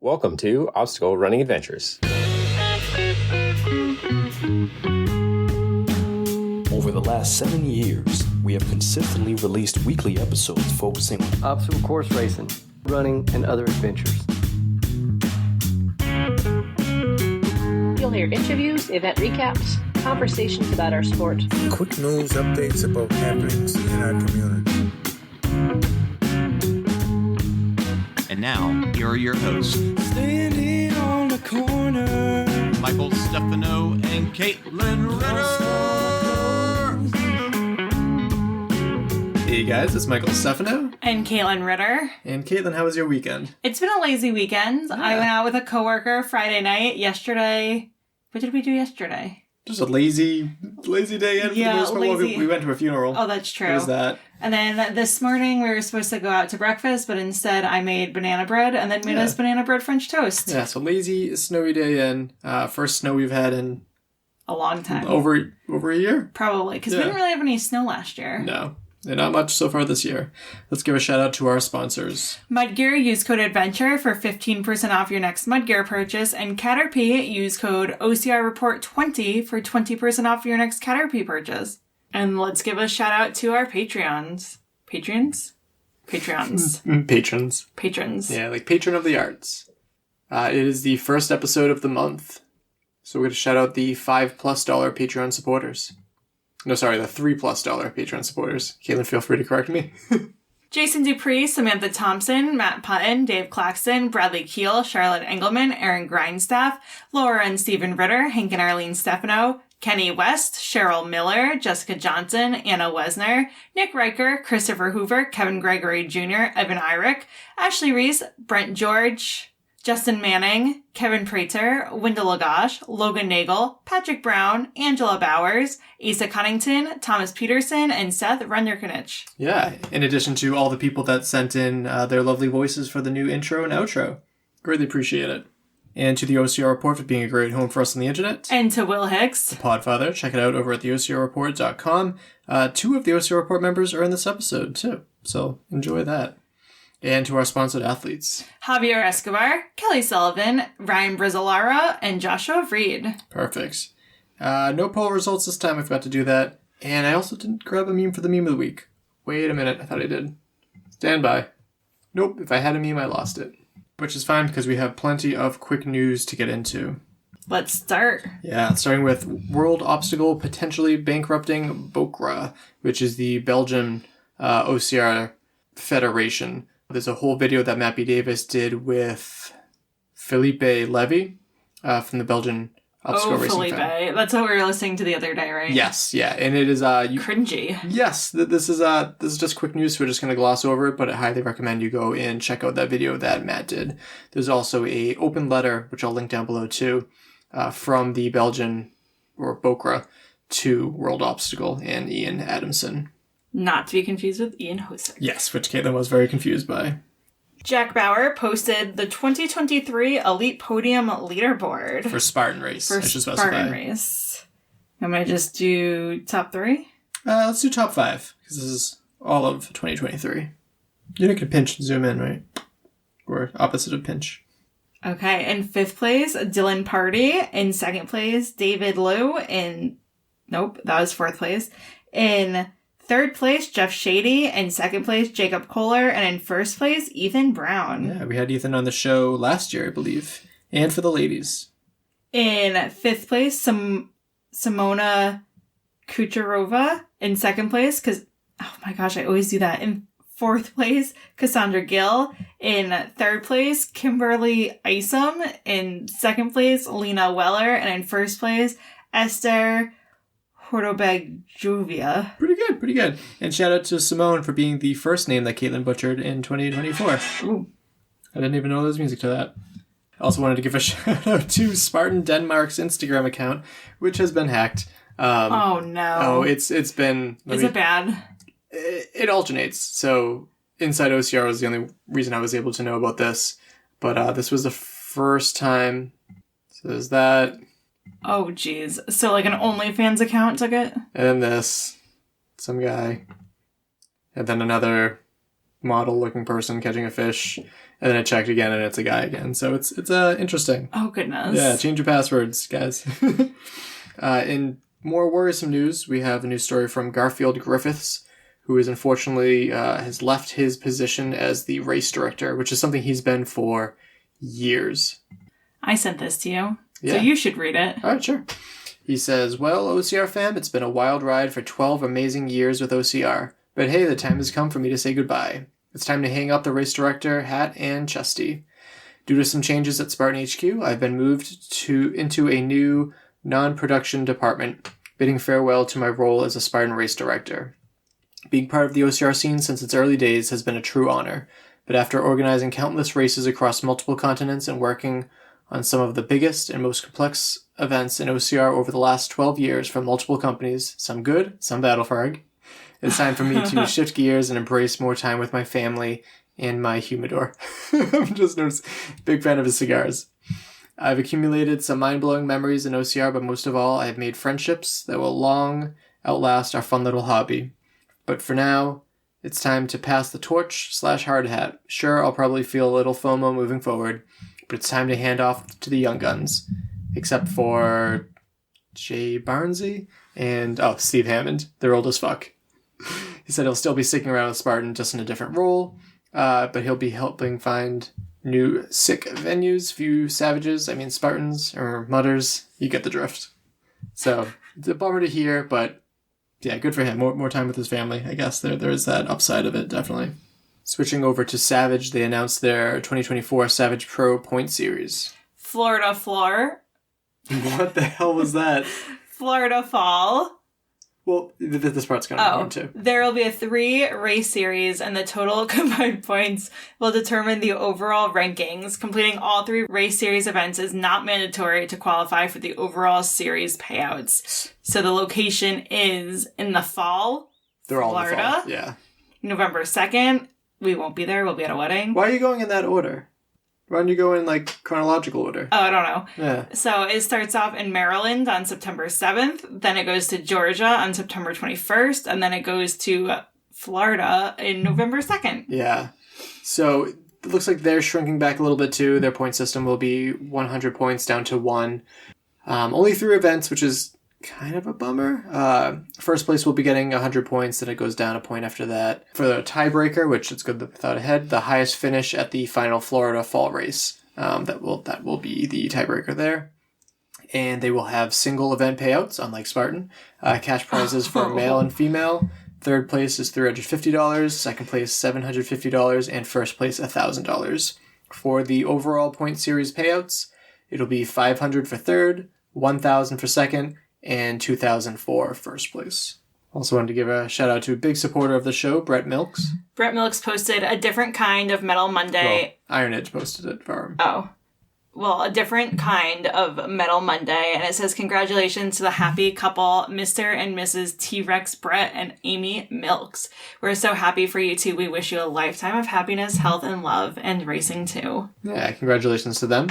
Welcome to Obstacle Running Adventures. Over the last 7 years, we have consistently released weekly episodes focusing on obstacle course racing, running, and other adventures. You'll hear interviews, event recaps, conversations about our sport, quick news updates about happenings in our community. And now, here are your hosts, Standing on the corner, Michael Stefano and Caitlin Ritter. Hey guys, it's Michael Stefano. And Caitlin Ritter. And Caitlin, how was your weekend? It's been a lazy weekend. Yeah. I went out with a coworker Friday night. Yesterday, what did we do yesterday? Just a lazy day in for the most part. lazy. We went to a funeral. Oh, that's true. What was that? And then this morning we were supposed to go out to breakfast, but instead I made banana bread and then made us banana bread French toast. Yeah, so lazy, snowy day in. First snow we've had in a long time. Over a year? Probably, because we didn't really have any snow last year. No. Not much so far this year. Let's give a shout out to our sponsors. Mudgear, use code ADVENTURE for 15% off your next Mudgear purchase, and Caterpie, use code OCR Report20 for 20% off your next Caterpie purchase. And let's give a shout out to our Patreons. Patrons. Patrons. Yeah, like patron of the arts. It is the first episode of the month. So we're going to shout out the $5+ Patreon supporters. No, sorry, the $3+ Patreon supporters. Caitlin, feel free to correct me. Jason Dupree, Samantha Thompson, Matt Putton, Dave Claxton, Bradley Keel, Charlotte Engelman, Aaron Grindstaff, Laura and Stephen Ritter, Hank and Arlene Stefano, Kenny West, Cheryl Miller, Jessica Johnson, Anna Wesner, Nick Riker, Christopher Hoover, Kevin Gregory Jr., Evan Irick, Ashley Reese, Brent George, Justin Manning, Kevin Prater, Wendell Lagash, Logan Nagel, Patrick Brown, Angela Bowers, Asa Cunnington, Thomas Peterson, and Seth Renderkinich. Yeah, in addition to all the people that sent in their lovely voices for the new intro and outro. Greatly appreciate it. And to the OCR Report for being a great home for us on the internet. And to Will Hicks. The Podfather. Check it out over at theocrreport.com. 2 of the OCR Report members are in this episode, too. So enjoy that. And to our sponsored athletes. Javier Escobar, Kelly Sullivan, Ryan Brizzolara, and Joshua Reed. Perfect. No poll results this time. I forgot to do that. And I also didn't grab a meme for the meme of the week. Wait a minute. I thought I did. Stand by. Nope. If I had a meme, I lost it. Which is fine because we have plenty of quick news to get into. Let's start. Yeah, starting with World Obstacle potentially bankrupting BOCRA, which is the Belgian OCR Federation. There's a whole video that Matt B. Davis did with Felipe Levy from the Belgian Obstacle Racing Felipe. Fan. That's what we were listening to the other day, right? Yes, yeah, and it is cringy. Yes, this is just quick news, so we're just going to gloss over it, but I highly recommend you go and check out that video that Matt did. There's also a open letter, which I'll link down below too, from the Belgian, or BOCRA, to World Obstacle and Ian Adamson. Not to be confused with Ian Hosick. Yes, which Caitlin was very confused by. Jack Bauer posted the 2023 Elite Podium leaderboard. For Spartan race. For Spartan race. I'm going to just do top 3? Let's do top 5, because this is all of 2023. You can pinch and zoom in, right? Or opposite of pinch. Okay, in 5th place, Dylan Party. In 2nd place, David Liu. Nope, that was 4th place. In 3rd place, Jeff Shady. In 2nd place, Jacob Kohler. And in 1st place, Ethan Brown. Yeah, we had Ethan on the show last year, I believe. And for the ladies. In 5th place, Simona Kucherova. In 2nd place, because, oh my gosh, I always do that. In 4th place, Cassandra Gill. In 3rd place, Kimberly Isom. In 2nd place, Lena Weller. And in 1st place, Esther Hortobag Juvia. Pretty good. And shout out to Simone for being the first name that Caitlin butchered in 2024. Ooh. I didn't even know there was music to that. I also wanted to give a shout out to Spartan Denmark's Instagram account, which has been hacked. Oh no. Oh, it's been... Is it bad? It alternates. So Inside OCR was the only reason I was able to know about this. But this was the first time. So there's that. Oh, geez. So, like, an OnlyFans account took it? And then this. Some guy. And then another model-looking person catching a fish, and then I checked again, and it's a guy again. So it's interesting. Oh, goodness. Yeah, change your passwords, guys. In more worrisome news, we have a news story from Garfield Griffiths, who is unfortunately has left his position as the race director, which is something he's been for years. I sent this to you, Yeah. so you should read it. All right, sure. He says, well, OCR fam, it's been a wild ride for 12 amazing years with OCR. But hey, the time has come for me to say goodbye. It's time to hang up the race director hat and chesty. Due to some changes at Spartan HQ, I've been moved into a new non-production department, bidding farewell to my role as a Spartan race director. Being part of the OCR scene since its early days has been a true honor, but after organizing countless races across multiple continents and working on some of the biggest and most complex events in OCR over the last 12 years from multiple companies, some good, some battle frag, it's time for me to shift gears and embrace more time with my family and my humidor. I'm just a big fan of his cigars. I've accumulated some mind-blowing memories in OCR, but most of all, I have made friendships that will long outlast our fun little hobby. But for now, it's time to pass the torch / hard hat. Sure, I'll probably feel a little FOMO moving forward, but it's time to hand off to the young guns. Except for Jay Barnesy and, Steve Hammond. They're old as fuck. He said he'll still be sticking around with Spartan, just in a different role, but he'll be helping find new sick venues, few savages, Spartans, or mutters. You get the drift. So, it's a bummer to hear, but yeah, good for him. More time with his family, I guess. There is that upside of it, definitely. Switching over to Savage, they announced their 2024 Savage Pro Point Series. Florida Floor. What the hell was that? Florida Fall. Well, this part's going to be important too. There will be a 3-race series, and the total combined points will determine the overall rankings. Completing all 3 race series events is not mandatory to qualify for the overall series payouts. So the location is in the fall. They're all Florida. in the fall. Yeah. November 2nd. We won't be there. We'll be at a wedding. Why are you going in that order? Why don't you go in, chronological order? Oh, I don't know. Yeah. So it starts off in Maryland on September 7th. Then it goes to Georgia on September 21st. And then it goes to Florida in November 2nd. Yeah. So it looks like they're shrinking back a little bit, too. Their point system will be 100 points down to 1. Only 3 events, which is kind of a bummer. First place will be getting 100 points, then it goes down a point after that. For the tiebreaker, which it's good that without a head, the highest finish at the final Florida fall race. That will be the tiebreaker there. And they will have single event payouts, unlike Spartan. Cash prizes for male and female. Third place is $350, second place $750, and first place $1,000. For the overall point series payouts, it'll be $500 for third, $1,000 for second, and $2,000 for first place. Also wanted to give a shout out to a big supporter of the show, Brett Milks. Brett Milks posted a different kind of Metal Monday. Well, Iron Edge posted it for him. Oh. Well, a different kind of Metal Monday, and it says, congratulations to the happy couple, Mr. and Mrs. T-Rex Brett and Amy Milks. We're so happy for you two. We wish you a lifetime of happiness, health, and love, and racing too. Yeah, congratulations to them.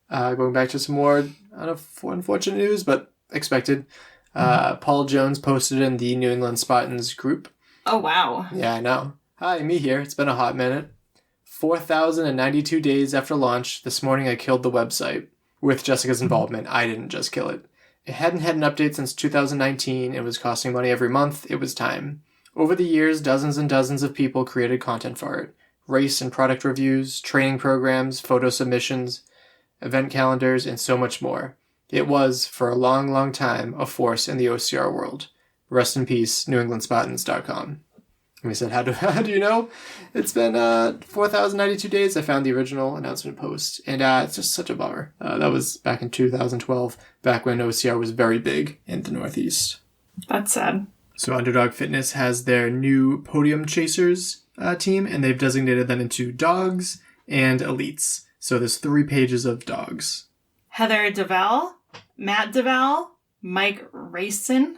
Going back to some more unfortunate news, but expected. Paul Jones posted in the New England Spartans group. Oh, wow. Yeah, I know. Hi, me here. It's been a hot minute. 4,092 days after launch, this morning I killed the website. With Jessica's involvement, I didn't just kill it. It hadn't had an update since 2019. It was costing money every month. It was time. Over the years, dozens and dozens of people created content for it. Race and product reviews, training programs, photo submissions, event calendars, and so much more. It was, for a long, long time, a force in the OCR world. Rest in peace, NewEnglandSpartans.com. And we said, how do you know? It's been 4,092 days. I found the original announcement post, and it's just such a bummer. That was back in 2012, back when OCR was very big in the Northeast. That's sad. So Underdog Fitness has their new Podium Chasers team, and they've designated them into dogs and elites. So there's 3 pages of dogs. Heather DeVal, Matt DeVal, Mike Racine,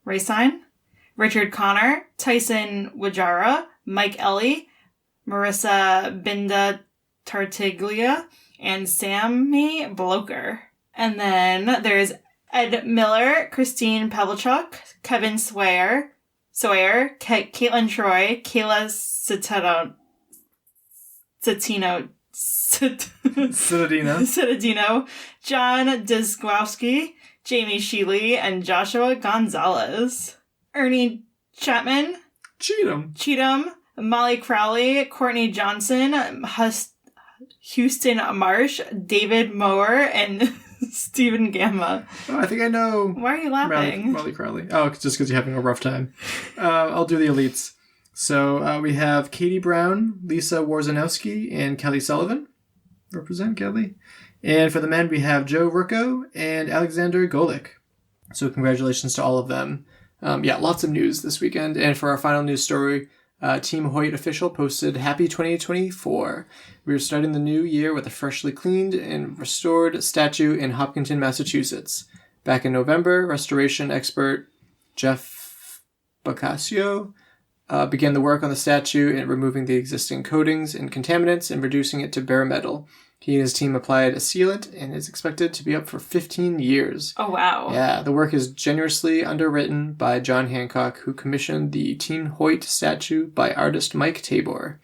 Richard Connor, Tyson Wajara, Mike Ellie, Marissa Binda Tartiglia, and Sammy Bloker. And then there's Ed Miller, Christine Pavlichuk, Kevin Sawyer, Caitlin Troy, Kayla Citadino, Citadino. John Dizgowski, Jamie Sheely, and Joshua Gonzalez. Ernie Chapman, Cheatham, Molly Crowley, Courtney Johnson, Houston Marsh, David Moore, and Stephen Gamma. Oh, I think I know. Why are you laughing? Molly Crowley. Oh, just because you're having a rough time. I'll do the elites. So we have Katie Brown, Lisa Warzanowski, and Kelly Sullivan. Represent Kelly. And for the men, we have Joe Rucco and Alexander Golik. So congratulations to all of them. Lots of news this weekend. And for our final news story, Team Hoyt official posted Happy 2024. We are starting the new year with a freshly cleaned and restored statue in Hopkinton, Massachusetts. Back in November, restoration expert Jeff Boccaccio began the work on the statue and removing the existing coatings and contaminants and reducing it to bare metal. He and his team applied a sealant and is expected to be up for 15 years. Oh, wow. Yeah, the work is generously underwritten by John Hancock, who commissioned the Team Hoyt statue by artist Mike Tabor.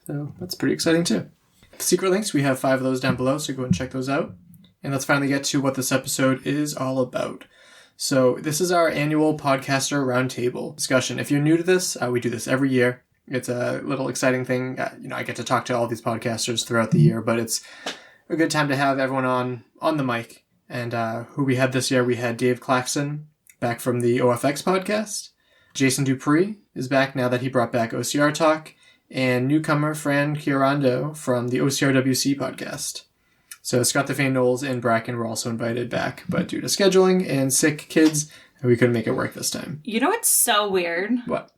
So that's pretty exciting, too. Secret links, we have 5 of those down below, so go and check those out. And let's finally get to what this episode is all about. So this is our annual Podcaster Roundtable discussion. If you're new to this, we do this every year. It's a little exciting thing. I get to talk to all these podcasters throughout the year, but it's a good time to have everyone on the mic. And who we had this year, we had Dave Claxton back from the OFX podcast. Jason Dupree is back now that he brought back OCR Talk. And newcomer Fran Chiorando from the OCRWC podcast. So Scott DeFane Knowles and Bracken were also invited back, but due to scheduling and sick kids, we couldn't make it work this time. You know what's so weird? What?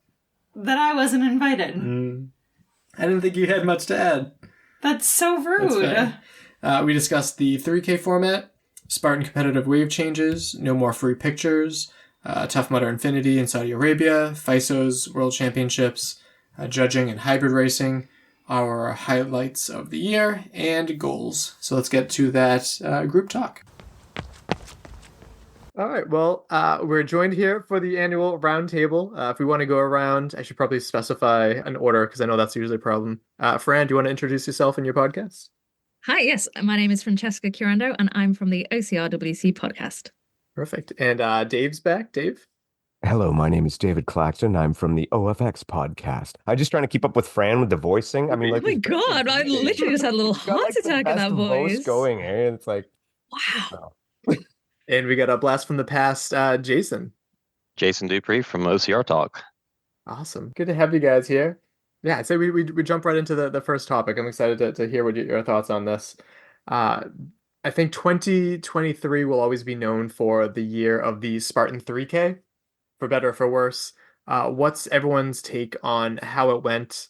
That I wasn't invited. I didn't think you had much to add. That's so rude. We discussed the 3K format, Spartan competitive wave changes, no more free pictures, Tough Mudder Infinity in Saudi Arabia, FISO's World Championships, judging and hybrid racing, our highlights of the year, and goals. So let's get to that group talk. All right, well, we're joined here for the annual roundtable. If we want to go around, I should probably specify an order because I know that's usually a problem. Fran, do you want to introduce yourself and your podcast? Hi, yes, my name is Francesca Chiorando, and I'm from the OCRWC podcast. Perfect. And Dave's back. Dave? Hello, my name is David Claxton. I'm from the OFX podcast. I'm just trying to keep up with Fran with the voicing. I mean, like, oh my God, I literally just had a little heart attack at that voice. Going, eh? It's like, wow. And we got a blast from the past, Jason. Jason Dupree from OCR Talk. Awesome. Good to have you guys here. Yeah, I'd say we jump right into the first topic. I'm excited to hear what your thoughts on this. I think 2023 will always be known for the year of the Spartan 3K. For better or for worse. What's everyone's take on how it went?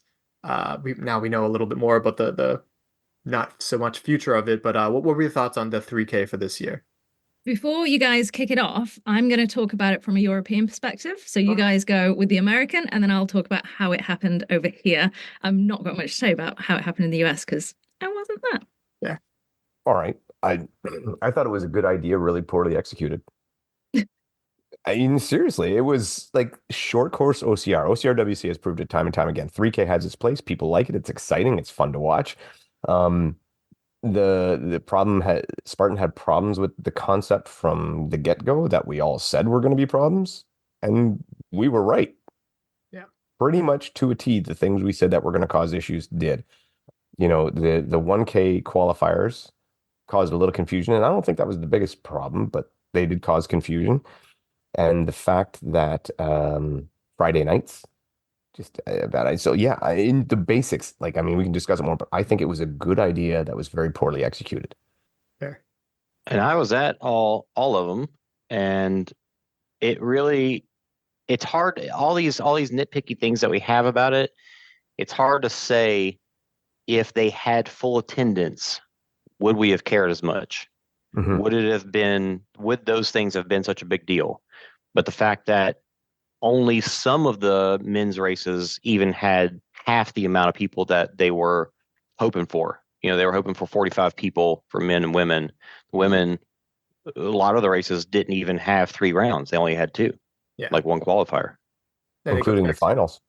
We know a little bit more about the not so much future of it, but what were your thoughts on the 3K for this year? Before you guys kick it off, I'm going to talk about it from a European perspective. So you guys go with the American, and then I'll talk about how it happened over here. I've not got much to say about how it happened in the US because I wasn't there. Yeah. All right. I thought it was a good idea, really poorly executed. I mean, seriously, it was like short course OCR. OCRWC has proved it time and time again. 3K has its place. People like it. It's exciting. It's fun to watch. The problem Spartan had problems with the concept from the get-go that we all said were going to be problems, and we were right. Yeah, pretty much to a T. The things we said that were going to cause issues did. You know, the 1K qualifiers caused a little confusion, and I don't think that was the biggest problem, but they did cause confusion. And the fact that Friday nights, just a bad idea. So yeah, in the basics, like, I mean, we can discuss it more, but I think it was a good idea that was very poorly executed. Fair. And I was at all of them, and it's hard. All these nitpicky things that we have about it, it's hard to say if they had full attendance, would we have cared as much? Mm-hmm. Would those things have been such a big deal? But the fact that only some of the men's races even had half the amount of people that they were hoping for. You know, they were hoping for 45 people for men and women. Women, a lot of the races didn't even have 3 rounds. They only had 2, like 1 qualifier. Including the finals.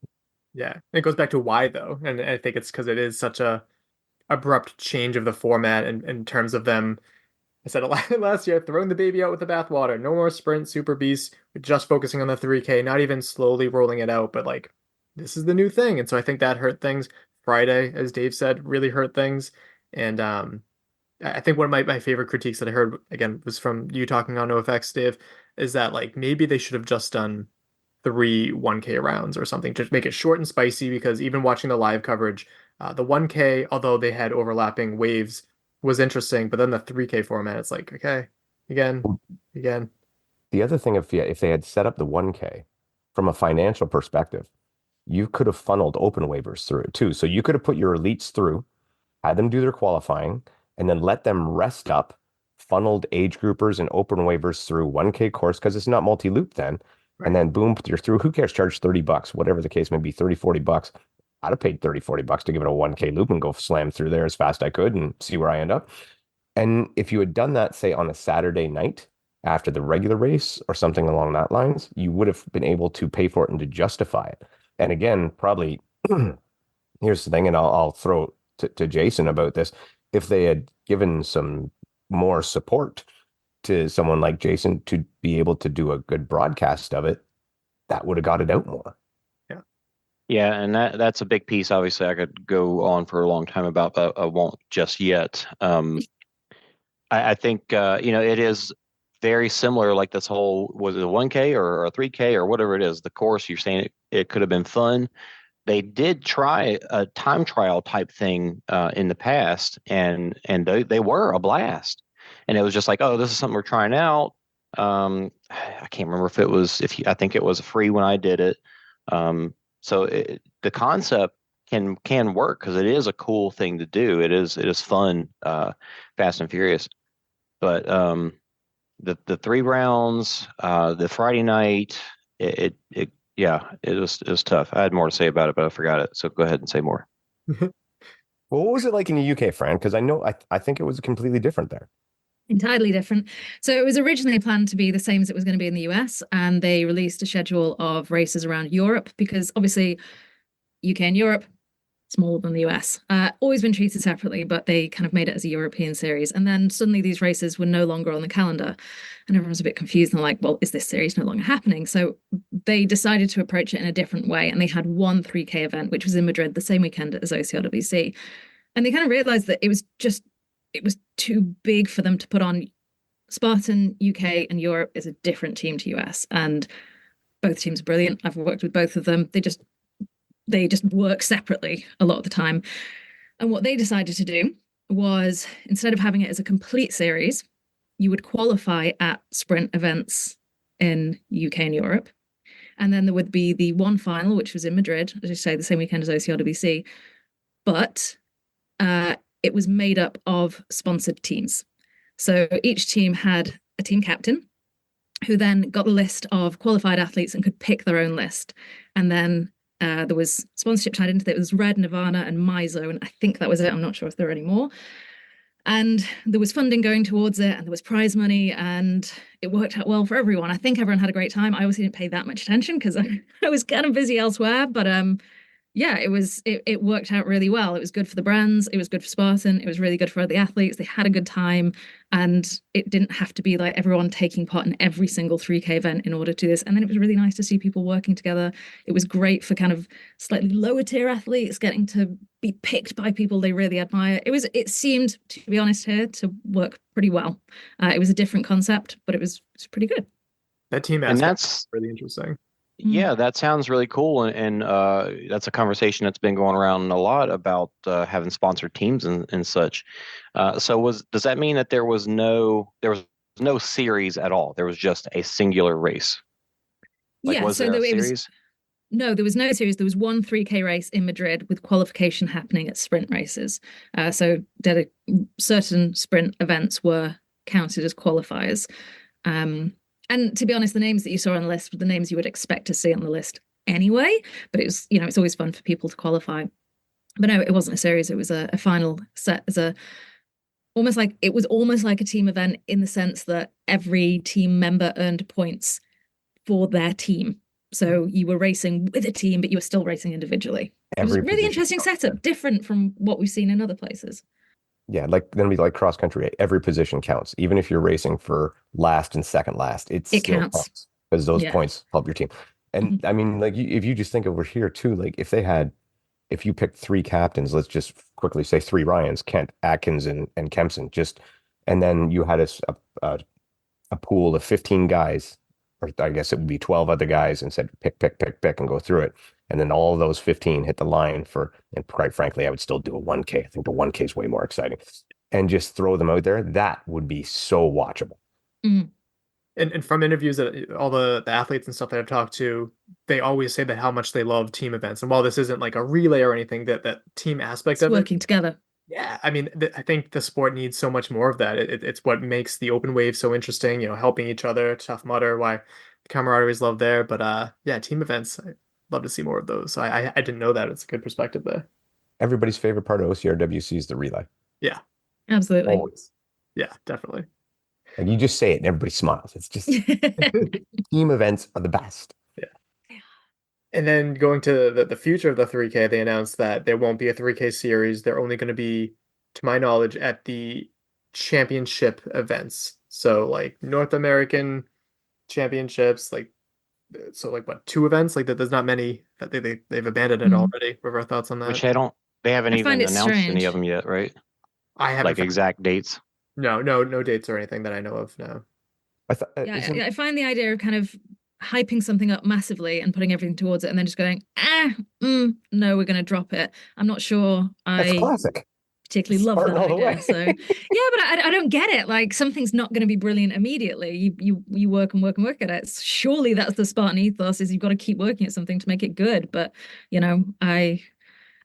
Yeah. It goes back to why, though. And I think it's because it is such a abrupt change of the format in terms of them. I said it last year, throwing the baby out with the bathwater. No more sprint, super beast, just focusing on the 3K, not even slowly rolling it out, but like this is the new thing. And so I think that hurt things. Friday, as Dave said, really hurt things. And I think one of my favorite critiques that I heard again was from you talking on NoFX, Dave, is that like maybe they should have just done 3 1K rounds or something, just make it short and spicy, because even watching the live coverage, the 1K, although they had overlapping waves, was interesting, but then the 3K format, it's like, okay, again. The other thing, if they had set up the 1K from a financial perspective, you could have funneled open waivers through it too. So you could have put your elites through, had them do their qualifying, and then let them rest up, funneled age groupers and open waivers through 1K course, because it's not multi-loop then. Right. And then boom, you're through. Who cares? Charge $30, whatever the case may be, 30, $40. I'd have paid 30, $40 to give it a 1K loop and go slam through there as fast as I could and see where I end up. And if you had done that, say, on a Saturday night after the regular race or something along that lines, you would have been able to pay for it and to justify it. And again, probably, here's the thing, and I'll throw to Jason about this. If they had given some more support to someone like Jason to be able to do a good broadcast of it, that would have got it out more. Yeah, and that's a big piece. Obviously, I could go on for a long time about, but I won't just yet. I think it is very similar. Like this whole, was it a 1K or a 3K or whatever it is, the course. You're saying it could have been fun. They did try a time trial type thing in the past, and they were a blast. And it was just like, oh, this is something we're trying out. I can't remember if it was I think it was free when I did it. So the concept can work, because it is a cool thing to do. It is fun, Fast and Furious. But the 3 rounds, the Friday night, it was tough. I had more to say about it, but I forgot it. So go ahead and say more. Well, what was it like in the UK, Fran? Because I think it was completely different there. Entirely different. So it was originally planned to be the same as it was going to be in the US, and they released a schedule of races around Europe, because obviously UK and Europe, smaller than the US, always been treated separately, but they kind of made it as a European series. And then suddenly these races were no longer on the calendar, and everyone was a bit confused and like, well, is this series no longer happening? So they decided to approach it in a different way, and they had one 3K event, which was in Madrid the same weekend as OCRWC. And they kind of realized that it was too big for them to put on. Spartan UK and Europe is a different team to US, and both teams are brilliant. I've worked with both of them. They just work separately a lot of the time. And what they decided to do was, instead of having it as a complete series, you would qualify at sprint events in UK and Europe. And then there would be the one final, which was in Madrid, as you say, the same weekend as OCRWC. But it was made up of sponsored teams. So each team had a team captain who then got a list of qualified athletes and could pick their own list. And then there was sponsorship tied into it. It was Red, Nirvana, and MISO, and I think that was it. I'm not sure if there are any more. And there was funding going towards it, and there was prize money, and it worked out well for everyone. I think everyone had a great time. I obviously didn't pay that much attention because I was kind of busy elsewhere, but yeah, it worked out really well. It was good for the brands. It was good for Spartan. It was really good for the athletes. They had a good time, and it didn't have to be like everyone taking part in every single 3K event in order to do this. And then it was really nice to see people working together. It was great for kind of slightly lower tier athletes getting to be picked by people they really admire. It seemed, to be honest here, to work pretty well. It was a different concept, but it was pretty good. That team aspect is really interesting. Yeah, that sounds really cool, and that's a conversation that's been going around a lot about having sponsored teams and such. So does that mean that there was no series at all? There was just a singular race? Like, yeah, there was no series. There was one 3K race in Madrid with qualification happening at sprint races. So certain sprint events were counted as qualifiers. And to be honest, the names that you saw on the list were the names you would expect to see on the list anyway. But it was, it's always fun for people to qualify. But no, it wasn't a series. It was a final set as almost like a team event, in the sense that every team member earned points for their team. So you were racing with a team, but you were still racing individually. It was a really position interesting counts. setup, different from what we've seen in other places. Yeah, like then we like cross country. Every position counts, even if you're racing for last and second last. It still counts because those Yeah. points help your team. And I mean, like if you just think over here too, like if you picked three captains, let's just quickly say three Ryans, Kent, Atkins, and Kempson, and then you had a pool of 15 guys, or I guess it would be 12 other guys, and said pick, and go through it. And then all of those 15 hit the line and quite frankly, I would still do a 1K. I think the 1K is way more exciting. And just throw them out there. That would be so watchable. Mm. And from interviews that all the athletes and stuff that I've talked to, they always say that how much they love team events. And while this isn't like a relay or anything, that team aspect of working together. Yeah, I mean, I think the sport needs so much more of that. It's what makes the open wave so interesting. Helping each other, Tough Mudder, why the camaraderie is loved there. But yeah, team events, I'd love to see more of those. So I didn't know that. It's a good perspective there. Everybody's favorite part of OCRWC is the relay. Yeah, absolutely. Always. Yeah, definitely. And you just say it and everybody smiles. It's just team events are the best. Yeah. And then going to the future of the 3K, they announced that there won't be a 3K series. They're only going to be, to my knowledge, at the championship events. So like North American championships, like what, 2 events? Like that, there's not many that they've abandoned it already. What are our thoughts on that? Which they haven't even announced any of them yet, right? I haven't exact dates. No dates or anything that I know of. No. I find the idea of kind of hyping something up massively and putting everything towards it and then just going, no, we're going to drop it. I'm not sure That's classic. Particularly Spartan love that all the idea. way. So yeah, but I don't get it. Like something's not going to be brilliant immediately. You work and work and work at it. Surely that's the Spartan ethos, is you've got to keep working at something to make it good. But I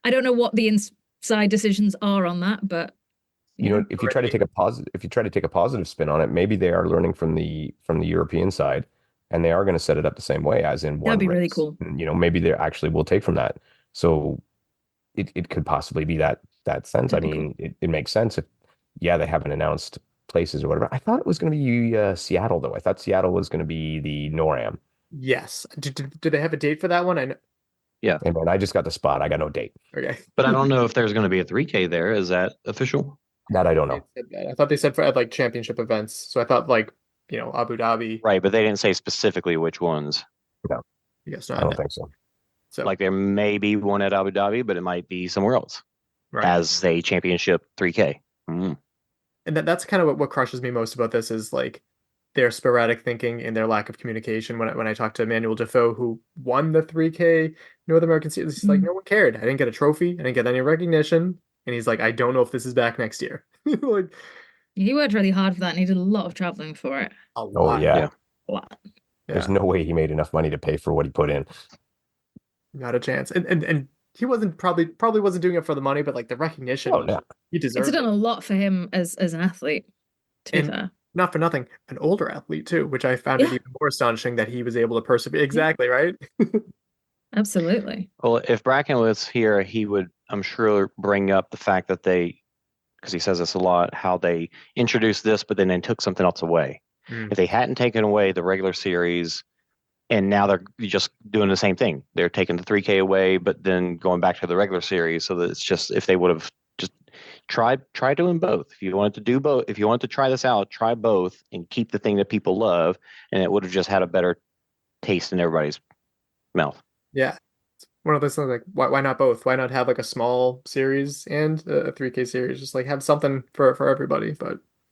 don't know what the inside decisions are on that, but if you try to take a positive spin on it, maybe they are learning from the European side, and they are going to set it up the same way, as in one that'd be race. really cool. And, maybe they actually will take from that. So it could possibly be that sense. That'd I mean, it makes sense if they haven't announced places or whatever. I thought it was going to be Seattle though. I thought Seattle was going to be the NORAM. Yes. Do they have a date for that one? I know. Yeah. And then I just got the spot. I got no date. Okay. But I don't know if there's going to be a 3K there. Is that official? That I don't know. I thought they said for like championship events. So I thought like, Abu Dhabi. Right, but they didn't say specifically which ones. No. Yes, I don't think so. So like there may be one at Abu Dhabi, but it might be somewhere else as a championship 3K. Mm. And that's kind of what crushes me most about this is like their sporadic thinking and their lack of communication. When I talked to Emmanuel Defoe, who won the 3K North American Series, he's like, no one cared. I didn't get a trophy. I didn't get any recognition. And he's like, I don't know if this is back next year. Like, he worked really hard for that, and he did a lot of traveling for it. A lot. Oh yeah. A lot. There's no way he made enough money to pay for what he put in. Not a chance. And he wasn't probably wasn't doing it for the money, but like the recognition. Oh, yeah. He deserved It's done a lot for him as an athlete, to be fair. Not for nothing, an older athlete too, which I found it even more astonishing that he was able to persevere. Exactly, right? Absolutely. Well, if Bracken was here, he would, I'm sure, bring up the fact that because he says this a lot, how they introduced this, but then they took something else away. If they hadn't taken away the regular series, and now they're just doing the same thing. They're taking the 3K away, but then going back to the regular series. So that it's just, if they would have just try doing both. If you wanted to do both, if you wanted to try this out, try both and keep the thing that people love, and it would have just had a better taste in everybody's mouth. Yeah. It's one of those things like, why not both? Why not have like a small series and a 3K series? Just like have something for everybody.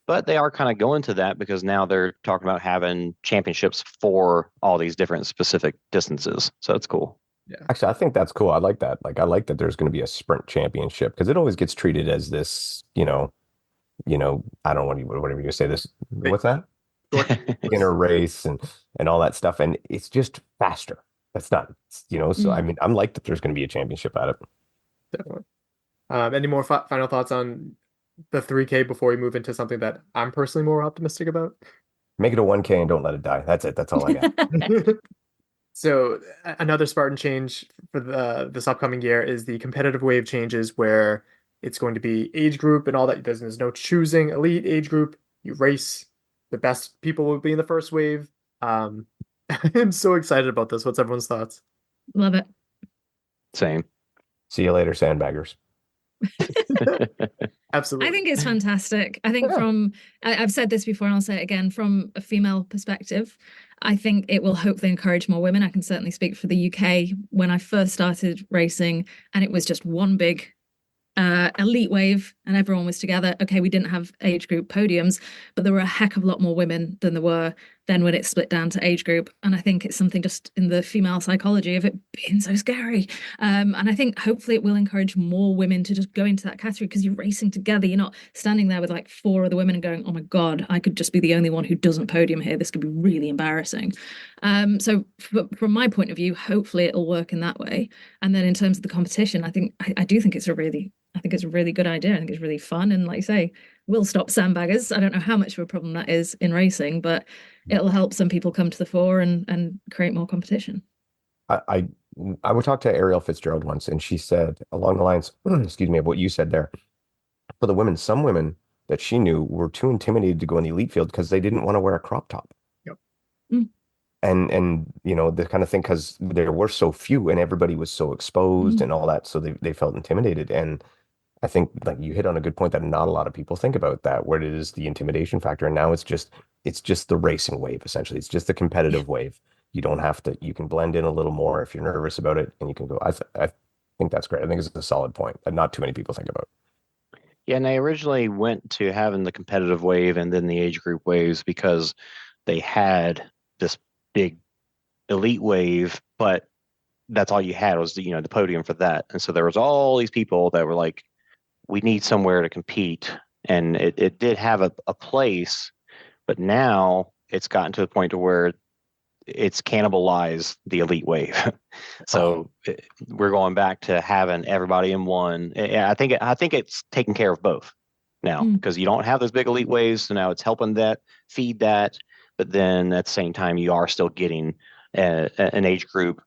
But they are kind of going to that because now they're talking about having championships for all these different specific distances. So it's cool. Yeah. Actually, I think that's cool. I like that. Like, I like that there's going to be a sprint championship because it always gets treated as this, I don't know whatever you say this. What's that? Inner race and all that stuff. And it's just faster. That's not, so I mean, I'm like that there's going to be a championship at it. Definitely. Any more final thoughts on the 3K before we move into something that I'm personally more optimistic about? Make it a 1K and don't let it die. That's it. That's all I got. So another Spartan change for this upcoming year is the competitive wave changes, where it's going to be age group and all that. There's no choosing elite age group. You race. The best people will be in the first wave. I'm so excited about this. What's everyone's thoughts? Love it. Same. See you later, sandbaggers. Absolutely. I think it's fantastic. I think I've said this before and I'll say it again, from a female perspective, I think it will hopefully encourage more women. I can certainly speak for the UK. When I first started racing and it was just one big elite wave and everyone was together. Okay, we didn't have age group podiums, but there were a heck of a lot more women than there were then when it split down to age group. And I think it's something just in the female psychology of it being so scary. And I think hopefully it will encourage more women to just go into that category, because you're racing together. You're not standing there with like 4 other women and going, oh my God, I could just be the only one who doesn't podium here. This could be really embarrassing. So from my point of view, hopefully it'll work in that way. And then in terms of the competition, I do think it's a really good idea. I think it's really fun. And like you say, we'll stop sandbaggers. I don't know how much of a problem that is in racing, but it'll help some people come to the fore and create more competition. I would talk to Ariel Fitzgerald once, and she said along the lines, excuse me, of what you said there. For the women, some women that she knew were too intimidated to go in the elite field because they didn't want to wear a crop top. Yep. And you know, the kind of thing, because there were so few and everybody was so exposed and all that, so they felt intimidated. And I think like you hit on a good point that not a lot of people think about that, where it is the intimidation factor. And now it's just the racing wave, essentially. It's just the competitive wave. You don't have to, you can blend in a little more if you're nervous about it, and you can go. I think that's great. I think it's a solid point that not too many people think about. Yeah, and they originally went to having the competitive wave and then the age group waves because they had this big elite wave, but that's all you had was the podium for that. And so there was all these people that were like, we need somewhere to compete. And it did have a place, but now it's gotten to the point to where it's cannibalized the elite wave. So we're going back to having everybody in one. I think it's taking care of both now, because you don't have those big elite waves. So now it's helping that feed that. But then at the same time, you are still getting an age group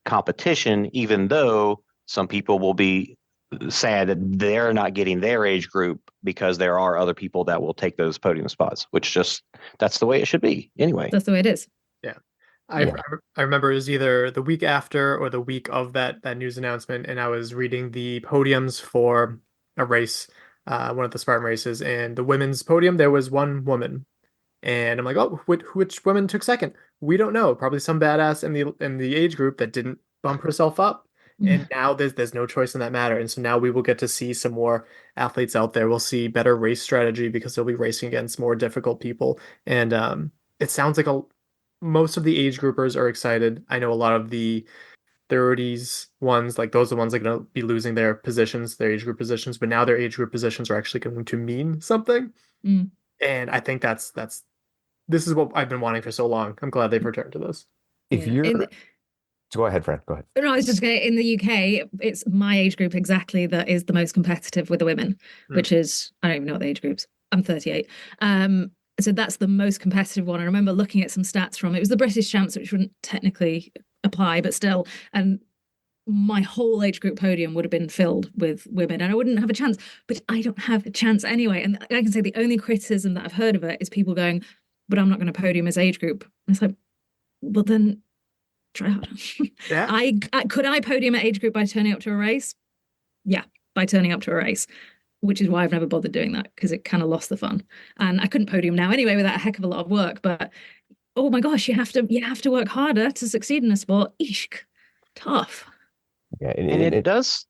competition, even though some people will be sad that they're not getting their age group because there are other people that will take those podium spots, which that's the way it should be anyway. That's the way it is. Yeah. I remember it was either the week after or the week of that news announcement, and I was reading the podiums for a race, one of the Spartan races, and the women's podium, there was one woman. And I'm like, oh, which woman took second? We don't know. Probably some badass in the age group that didn't bump herself up. And now there's no choice in that matter. And so now we will get to see some more athletes out there. We'll see better race strategy because they'll be racing against more difficult people. And it sounds like most of the age groupers are excited. I know a lot of the 30s ones, like those are the ones that are going to be losing their positions, their age group positions. But now their age group positions are actually going to mean something. And I think this is what I've been wanting for so long. I'm glad they've returned to this. If you're Go ahead, Fran. Go ahead. No, I was just going to, in the UK, it's my age group exactly that is the most competitive with the women, which is, I don't even know what the age groups. I'm 38. So that's the most competitive one. I remember looking at some stats from, it was the British champs, which wouldn't technically apply, but still, and my whole age group podium would have been filled with women and I wouldn't have a chance, but I don't have a chance anyway. And I can say the only criticism that I've heard of it is people going, but I'm not going to podium as age group. And it's like, well then, try harder. Yeah. I could I podium at age group by turning up to a race? Yeah, by turning up to a race, which is why I've never bothered doing that, because it kind of lost the fun. And I couldn't podium now anyway without a heck of a lot of work. But oh my gosh, you have to work harder to succeed in a sport. Eesh, tough. Yeah, and it does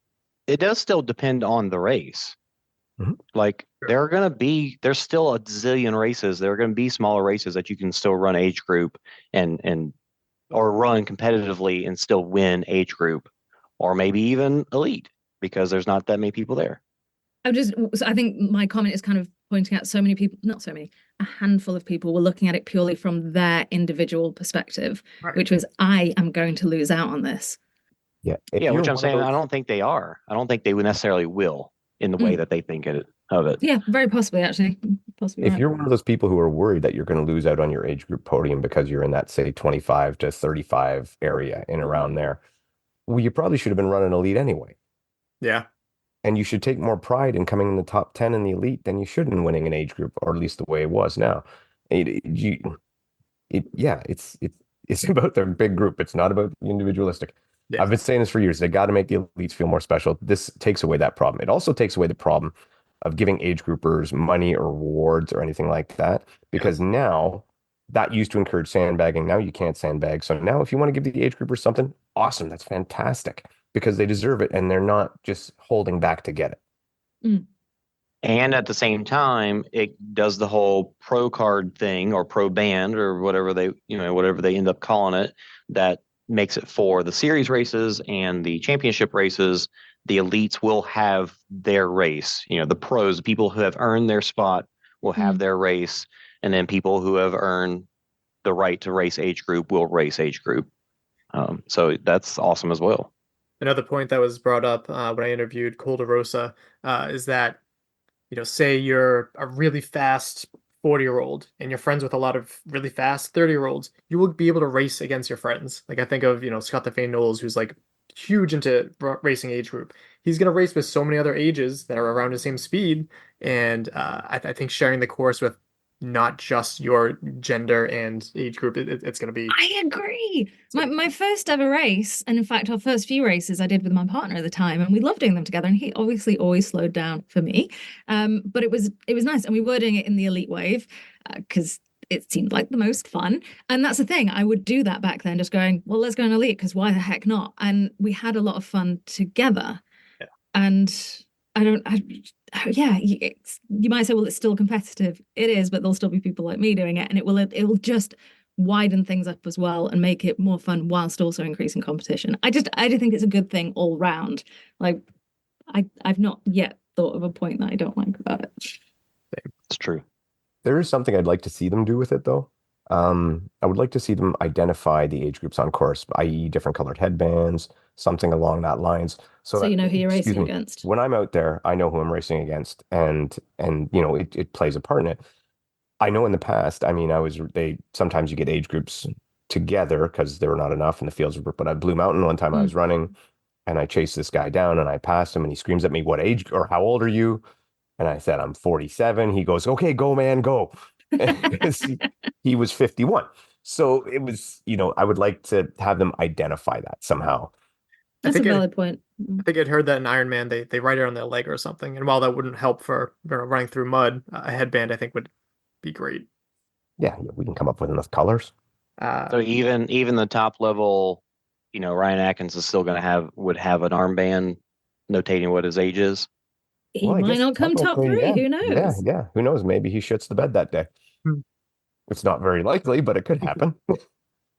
still depend on the race. Like there's still a zillion races. There are going to be smaller races that you can still run age group or run competitively and still win age group, or maybe even elite, because there's not that many people there. I think my comment is kind of pointing out so many people, not so many, a handful of people were looking at it purely from their individual perspective, which was, I am going to lose out on this. Yeah, which I'm saying, I don't think they are. I don't think they would necessarily will in the way that they think of it. Yeah, very possibly, actually. Possibly. If you're one of those people who are worried that you're going to lose out on your age group podium because you're in that, say, 25 to 35 area in around there, well, you probably should have been running elite anyway. Yeah. And you should take more pride in coming in the top 10 in the elite than you should in winning an age group, or at least the way it was now. It's about the big group. It's not about the individualistic. Yeah. I've been saying this for years. They got to make the elites feel more special. This takes away that problem. It also takes away the problem of giving age groupers money or rewards or anything like that, because now that used to encourage sandbagging. Now you can't sandbag. So now if you want to give the age groupers something, awesome. That's fantastic because they deserve it and they're not just holding back to get it. Mm. And at the same time, it does the whole pro card thing or pro band or whatever they end up calling it, that makes it for the series races and the championship races. The elites will have their race. The pros, the people who have earned their spot, will have their race. And then people who have earned the right to race age group will race age group. So that's awesome as well. Another point that was brought up when I interviewed Cole DeRosa is that, say you're a really fast 40-year-old and you're friends with a lot of really fast 30-year-olds, you will be able to race against your friends. Like I think of, Scott DeFane Knowles, who's like huge into racing age group. He's going to race with so many other ages that are around the same speed. And I think sharing the course with not just your gender and age group, it's going to be... I agree. My first ever race, and in fact our first few races I did with my partner at the time, and we loved doing them together, and he obviously always slowed down for me, but it was nice, and we were doing it in the elite wave because it seemed like the most fun. And that's the thing, I would do that back then, just going, well, let's go in elite because why the heck not? And we had a lot of fun together. Yeah. And you might say, well, it's still competitive. It is, but there'll still be people like me doing it, and it will just widen things up as well and make it more fun whilst also increasing competition. I do think it's a good thing all round. Like I've not yet thought of a point that I don't like about it. It's true. There is something I'd like to see them do with it, though. I would like to see them identify the age groups on course, i.e. different colored headbands, something along that lines. So you know who you're racing against. When I'm out there, I know who I'm racing against, and it plays a part in it. I know in the past, sometimes you get age groups together because there were not enough in the fields. But at Blue Mountain one time I was running and I chased this guy down and I passed him and he screams at me, "What age or how old are you?" And I said, "I'm 47. He goes, "Okay, go, man, go." He was 51. So it was, I would like to have them identify that somehow. That's a valid point. I think I'd heard that in Ironman, they write it on their leg or something. And while that wouldn't help for running through mud, a headband I think would be great. Yeah, we can come up with enough colors. So even the top level, Ryan Atkins is still would have an armband notating what his age is. He might not come top 3. Yeah. Who knows? Yeah. Who knows? Maybe he shits the bed that day. It's not very likely, but it could happen.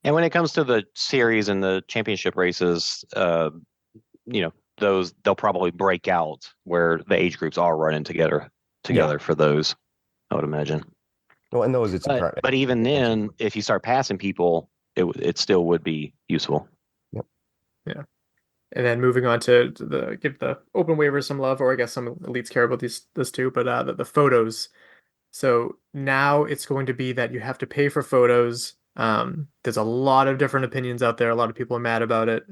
And when it comes to the series and the championship races, those they'll probably break out where the age groups are running together for those, I would imagine. Well, and those but even then, if you start passing people, it still would be useful. Yep. Yeah. And then moving on to give the open waivers some love, or I guess some elites care about this too, but the photos. So now it's going to be that you have to pay for photos. There's a lot of different opinions out there. A lot of people are mad about it.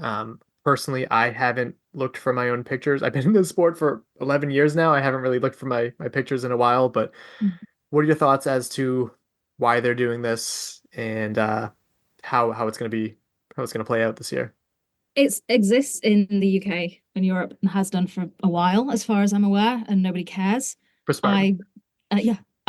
Personally, I haven't looked for my own pictures. I've been in this sport for 11 years now. I haven't really looked for my pictures in a while, but what are your thoughts as to why they're doing this and how it's going to play out this year? It exists in the UK and Europe and has done for a while, as far as I'm aware, and nobody cares. For Spartan?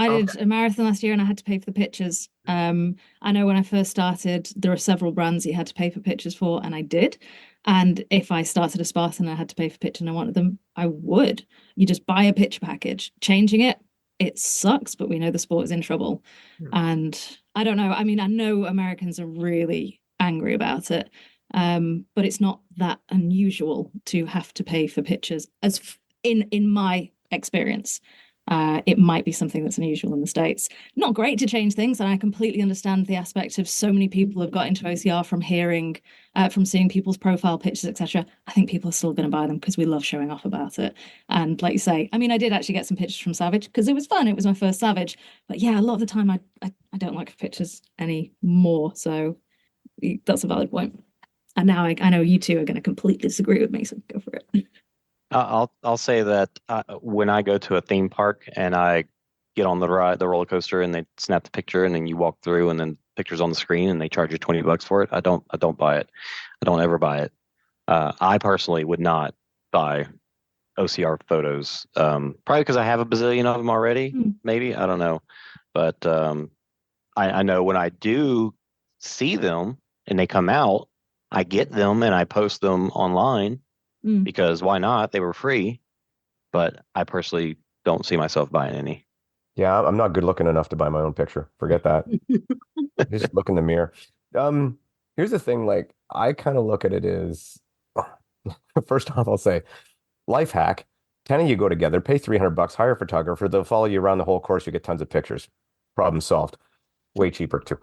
I did a marathon last year and I had to pay for the pictures. I know when I first started, there were several brands you had to pay for pictures for, and I did. And if I started a Spartan and I had to pay for pictures and I wanted them, I would. You just buy a picture package. Changing it sucks, but we know the sport is in trouble. And I don't know. I mean, I know Americans are really angry about it, but it's not that unusual to have to pay for pictures, as in my experience. It might be something that's unusual in the States. Not great to change things, and I completely understand the aspect of so many people have got into OCR from from seeing people's profile pictures, etc. I think people are still going to buy them because we love showing off about it. And like you say, I mean, I did actually get some pictures from Savage because it was fun. It was my first Savage. But yeah, a lot of the time I don't like pictures anymore. So that's a valid point. And now I know you two are going to completely disagree with me, so go for it. I'll say that when I go to a theme park and I get on the roller coaster and they snap the picture and then you walk through and then pictures on the screen and they charge you $20 for it, I don't buy it. I don't ever buy it. I personally would not buy OCR photos, probably because I have a bazillion of them already. Maybe, I don't know, but I know when I do see them and they come out, I get them and I post them online because why not? They were free, but I personally don't see myself buying any. Yeah, I'm not good looking enough to buy my own picture. Forget that. Just look in the mirror. Here's the thing, like I kind of look at it as first off, I'll say life hack. 10 of you go together, pay $300, hire a photographer, they'll follow you around the whole course, you get tons of pictures. Problem solved. Way cheaper too.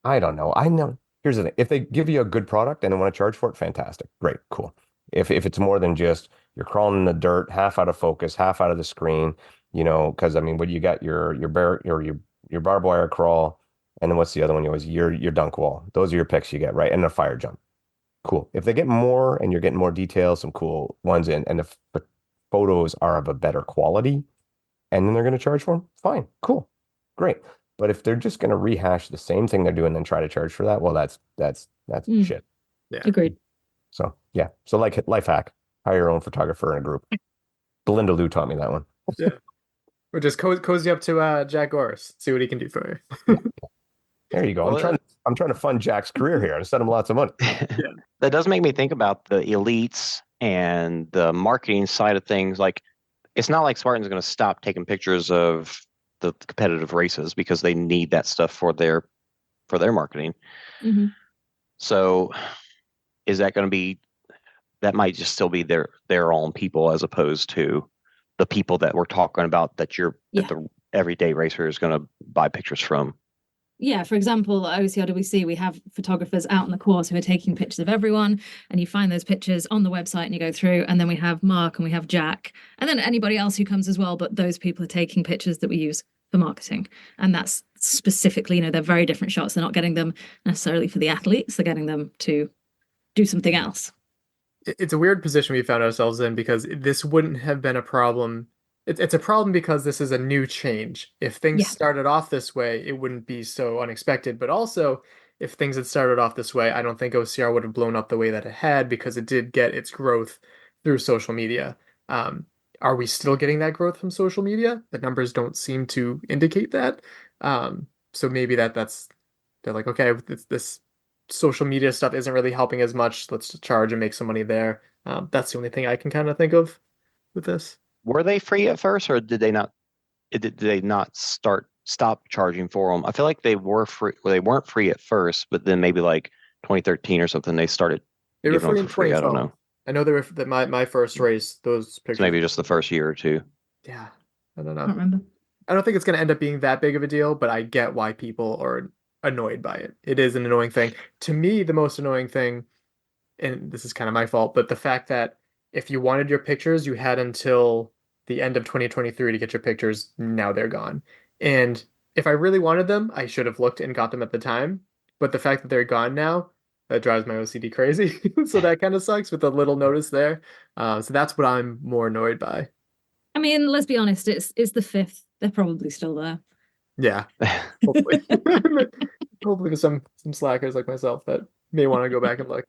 I don't know. I know. Here's the thing. If they give you a good product and they want to charge for it, fantastic. Great, cool. If it's more than just you're crawling in the dirt, half out of focus, half out of the screen, because I mean, when you got your barbed wire crawl, and then what's the other one? You always your dunk wall. Those are your picks you get, right? And a fire jump. Cool. If they get more and you're getting more details, some cool ones in, and if the photos are of a better quality, and then they're going to charge for them, fine, cool, great. But if they're just going to rehash the same thing they're doing and then try to charge for that, well, that's shit. Yeah. Agreed. So yeah. So like life hack, hire your own photographer in a group. Belinda Lou taught me that one. Yeah. Or just cozy up to Jack Orris, see what he can do for you. There you go. Well, I'm trying to fund Jack's career here and send him lots of money. That does make me think about the elites and the marketing side of things. Like, it's not like Spartan's going to stop taking pictures of the competitive races because they need that stuff for their marketing. So is that going to be, that might just still be their own people as opposed to the people that we're talking about that the everyday racer is going to buy pictures from. Yeah, for example, at OCRWC, we have photographers out on the course who are taking pictures of everyone, and you find those pictures on the website and you go through, and then we have Mark and we have Jack, and then anybody else who comes as well, but those people are taking pictures that we use for marketing. And that's specifically, they're very different shots. They're not getting them necessarily for the athletes, they're getting them to do something else. It's a weird position we found ourselves in because this wouldn't have been a problem. It's a problem because this is a new change. If things started off this way, it wouldn't be so unexpected. But also, if things had started off this way, I don't think OCR would have blown up the way that it had because it did get its growth through social media. Are we still getting that growth from social media? The numbers don't seem to indicate that. So maybe they're like, okay, this social media stuff isn't really helping as much. Let's charge and make some money there. That's the only thing I can kind of think of with this. Were they free at first, or did they not? Did they not stop charging for them? I feel like they were free. Well, they weren't free at first, but then maybe like 2013 or something, they started. They were free in for free. I don't know. I know they were that my first race. Those pictures. So maybe just the first year or two. Yeah, I don't know. I don't remember. I don't think it's going to end up being that big of a deal, but I get why people are annoyed by it. It is an annoying thing. To me, the most annoying thing, and this is kind of my fault, but the fact that if you wanted your pictures, you had until the end of 2023 to get your pictures. Now they're gone. And if I really wanted them, I should have looked and got them at the time. But the fact that they're gone now, that drives my OCD crazy. So that kind of sucks with a little notice there. So that's what I'm more annoyed by. I mean, let's be honest, it's the 5th. They're probably still there. Yeah, hopefully. Hopefully for some slackers like myself that may want to go back and look.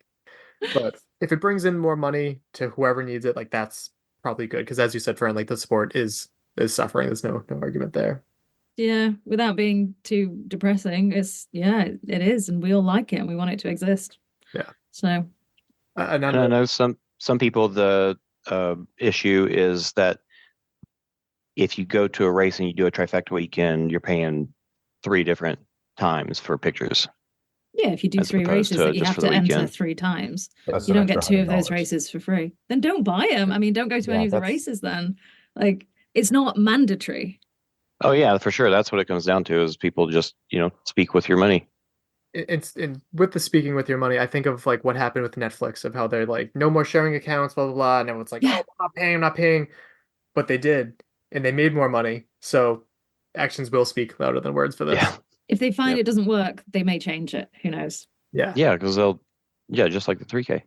But if it brings in more money to whoever needs it, like that's probably good. Because as you said, Fran, like the sport is suffering. There's no argument there. Yeah, without being too depressing, it is, and we all like it and we want it to exist. Yeah. So and I know some people, the issue is that if you go to a race and you do a trifecta weekend, you're paying 3 different times for pictures. Yeah, if you do 3 races that you have to enter 3 times, you don't get 2 of those races for free. Then don't buy them. I mean, don't go to any of the races then. Like, it's not mandatory. Oh yeah, for sure. That's what it comes down to is people just, speak with your money. It's with the speaking with your money, I think of like what happened with Netflix, of how they're like, no more sharing accounts, blah, blah, blah. And everyone's like, oh, I'm not paying. But they did. And they made more money. So actions will speak louder than words for this. Yeah. If they find it doesn't work, they may change it. Who knows? Yeah. Yeah, because just like the 3K.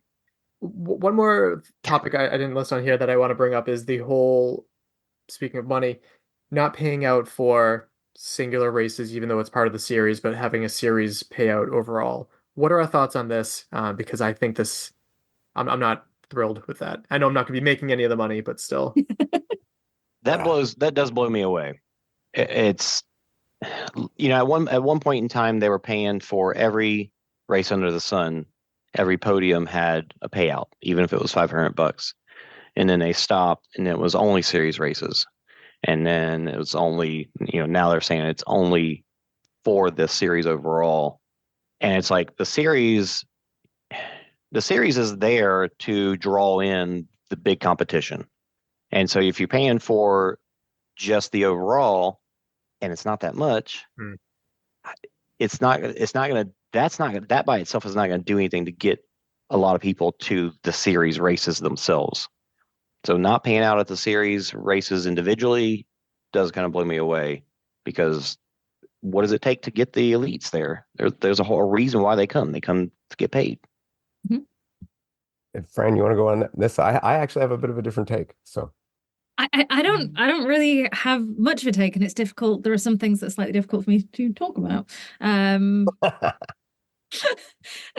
One more topic I didn't list on here that I want to bring up is the whole, speaking of money, not paying out for singular races, even though it's part of the series, but having a series payout overall. What are our thoughts on this? Because I think this I'm not thrilled with that. I know I'm not going to be making any of the money, but still. That does blow me away. It's, at one point in time they were paying for every race under the sun. Every podium had a payout, even if it was $500. And then they stopped, and it was only series races. And then it was only, now they're saying it's only for this series overall. And it's like the series is there to draw in the big competition. And so if you're paying for just the overall, and it's not that much, that by itself is not going to do anything to get a lot of people to the series races themselves. So not paying out at the series races individually does kind of blow me away, because what does it take to get the elites there? There's a whole reason why they come. They come to get paid. Fran, you want to go on this? I actually have a bit of a different take. So I don't really have much of a take, and it's difficult. There are some things that's slightly difficult for me to talk about. And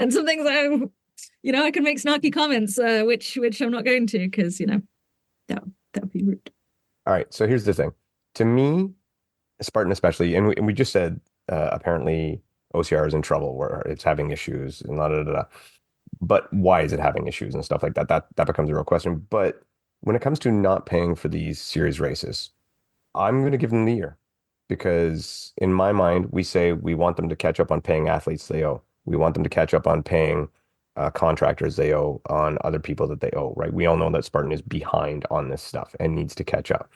some things I can make snarky comments, which I'm not going to, because that would be rude. All right. So here's the thing. To me, Spartan especially, and we just said apparently OCR is in trouble, where it's having issues and la da da da. But why is it having issues and stuff like that? That becomes a real question. But when it comes to not paying for these series races, I'm going to give them the year, because in my mind, we say we want them to catch up on paying athletes they owe. We want them to catch up on paying contractors they owe, on other people that they owe, right? We all know that Spartan is behind on this stuff and needs to catch up.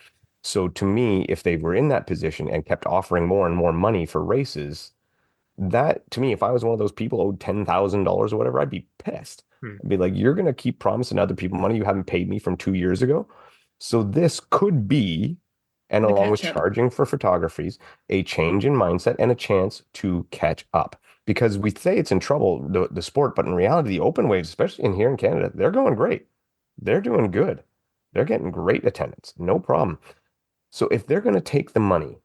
So to me, if they were in that position and kept offering more and more money for races, that, to me, if I was one of those people owed $10,000 or whatever, I'd be pissed. I'd be like, you're going to keep promising other people money you haven't paid me from 2 years ago. So this could be, and along with charging for photographies, a change in mindset and a chance to catch up. Because we say it's in trouble, the sport, but in reality, the open waves, especially in here in Canada, they're going great. They're doing good. They're getting great attendance. No problem. So if they're going to take the money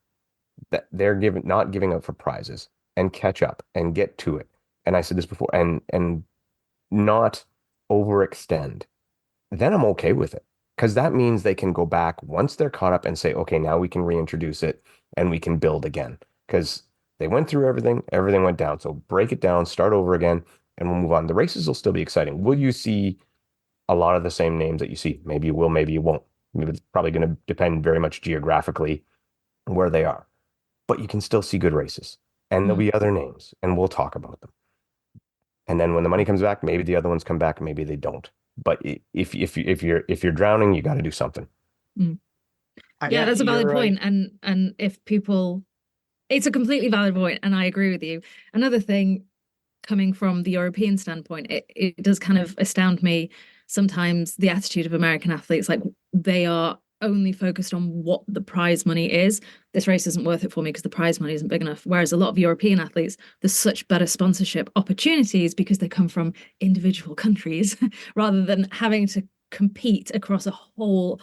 that they're not giving up for prizes and catch up and get to it, and I said this before, and not overextend, then I'm okay with it. Because that means they can go back once they're caught up and say, okay, now we can reintroduce it and we can build again. Because they went through everything went down. So break it down, start over again, and we'll move on. The races will still be exciting. Will you see a lot of the same names that you see? Maybe you will, maybe you won't. Maybe it's probably going to depend very much geographically where they are. But you can still see good races. And there'll be other names, and we'll talk about them. And then when the money comes back, maybe the other ones come back, maybe they don't. But if you're drowning, you got to do something. Yeah, that's a valid point. And if people, it's a completely valid point, and I agree with you. Another thing, coming from the European standpoint, it does kind of astound me sometimes, the attitude of American athletes. Like, they are only focused on what the prize money is. This race isn't worth it for me because the prize money isn't big enough. Whereas a lot of European athletes, there's such better sponsorship opportunities because they come from individual countries rather than having to compete across a whole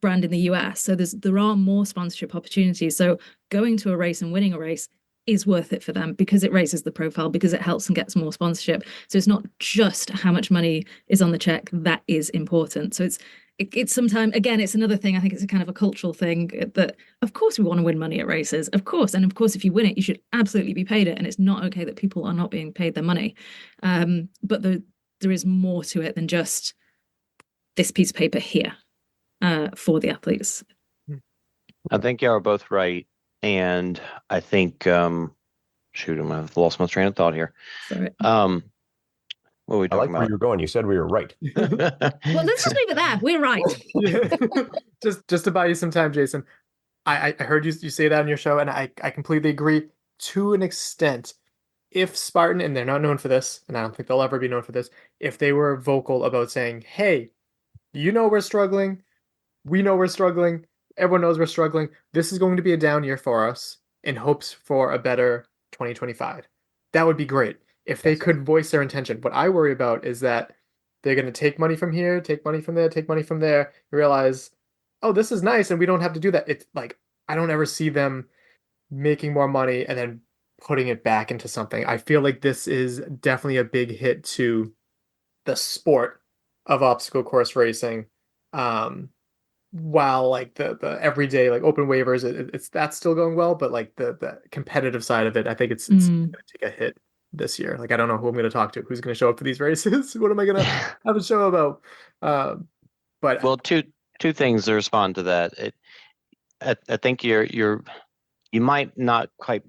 brand in the US. So there are more sponsorship opportunities. So going to a race and winning a race is worth it for them because it raises the profile, because it helps and gets more sponsorship. So it's not just how much money is on the check that is important. So it's sometimes, again, it's another thing. I think it's a kind of a cultural thing that, of course, we want to win money at races, of course. And of course, if you win it, you should absolutely be paid it. And it's not okay that people are not being paid their money. But there is more to it than just this piece of paper here for the athletes. I think you are both right. And I think, I've lost my train of thought here. Sorry. What were we talking about? Where you're going. You said we were right. Well, let's just leave it there. We're right. just to buy you some time, Jason. I heard you say that on your show, and I completely agree to an extent. If Spartan, and they're not known for this, and I don't think they'll ever be known for this, if they were vocal about saying, hey, we're struggling, we know we're struggling, everyone knows we're struggling, this is going to be a down year for us in hopes for a better 2025. That would be great. If they could voice their intention. What I worry about is that they're going to take money from here, take money from there, take money from there, realize, oh, this is nice, and we don't have to do that. It's like, I don't ever see them making more money and then putting it back into something. I feel like this is definitely a big hit to the sport of obstacle course racing. While like the everyday like open waivers, it's that's still going well, but like the competitive side of it, I think it's going to take a hit this year. Like I don't know who I'm going to talk to, who's going to show up for these races. What am I going to have a show about? But Well, two things to respond to that. I think you might not quite,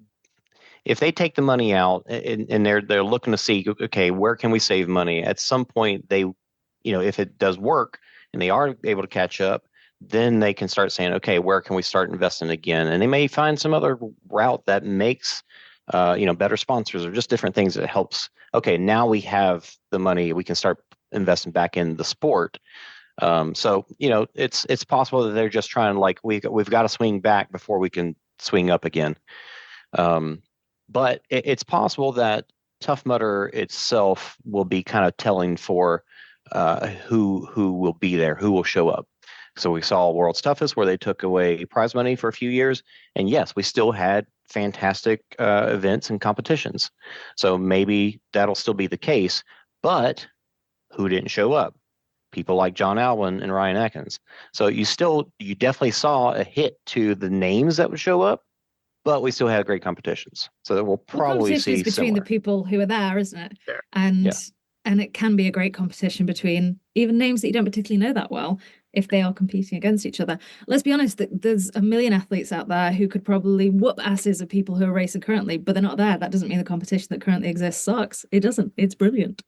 if they take the money out and they're looking to see, okay, where can we save money? At some point, they, if it does work and they are able to catch up, then they can start saying, okay, where can we start investing again? And they may find some other route that makes, better sponsors or just different things that helps. Okay, now we have the money, we can start investing back in the sport. So it's possible that they're just trying to like we've got to swing back before we can swing up again. But it's possible that Tough Mudder itself will be kind of telling for who will be there, who will show up. So we saw World's Toughest where they took away prize money for a few years, and yes, we still had fantastic events and competitions. So maybe that'll still be the case. But who didn't show up? People like John Alwyn and Ryan Atkins. So you definitely saw a hit to the names that would show up, but we still had great competitions. So that we'll probably see between the people who are there, isn't it? Sure. And it can be a great competition between even names that you don't particularly know that well if they are competing against each other. Let's be honest, there's a million athletes out there who could probably whoop asses of people who are racing currently, but they're not there. That doesn't mean the competition that currently exists sucks. It doesn't. It's brilliant.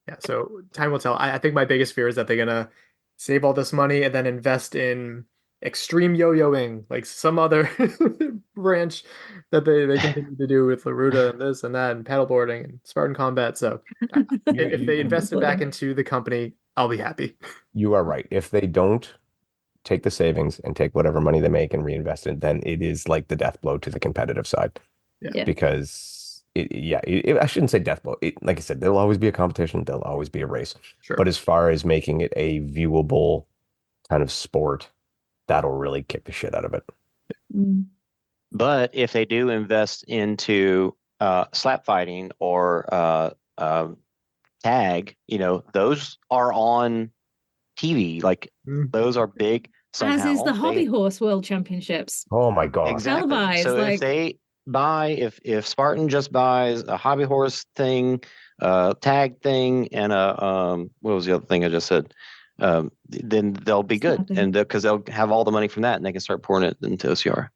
Yeah, so time will tell. I think my biggest fear is that they're gonna save all this money and then invest in extreme yo-yoing, like some other branch that they continue to do with Laruta and this and that and paddleboarding and Spartan combat. So if they invest it back into the company, I'll be happy. You are right. If they don't take the savings and take whatever money they make and reinvest it, then it is like the death blow to the competitive side. Yeah. Because I shouldn't say death blow. Like I said, there'll always be a competition. There'll always be a race. Sure. But as far as making it a viewable kind of sport, that'll really kick the shit out of it. But if they do invest into slap fighting or tag, those are on TV. Like those are big. Somehow. As is the Hobby Horse World Championships. Oh my God. Exactly. Televised, so if they buy, if Spartan just buys a Hobby Horse thing, tag thing, and a what was the other thing I just said? Then they'll be good, and because they'll have all the money from that, and they can start pouring it into OCR.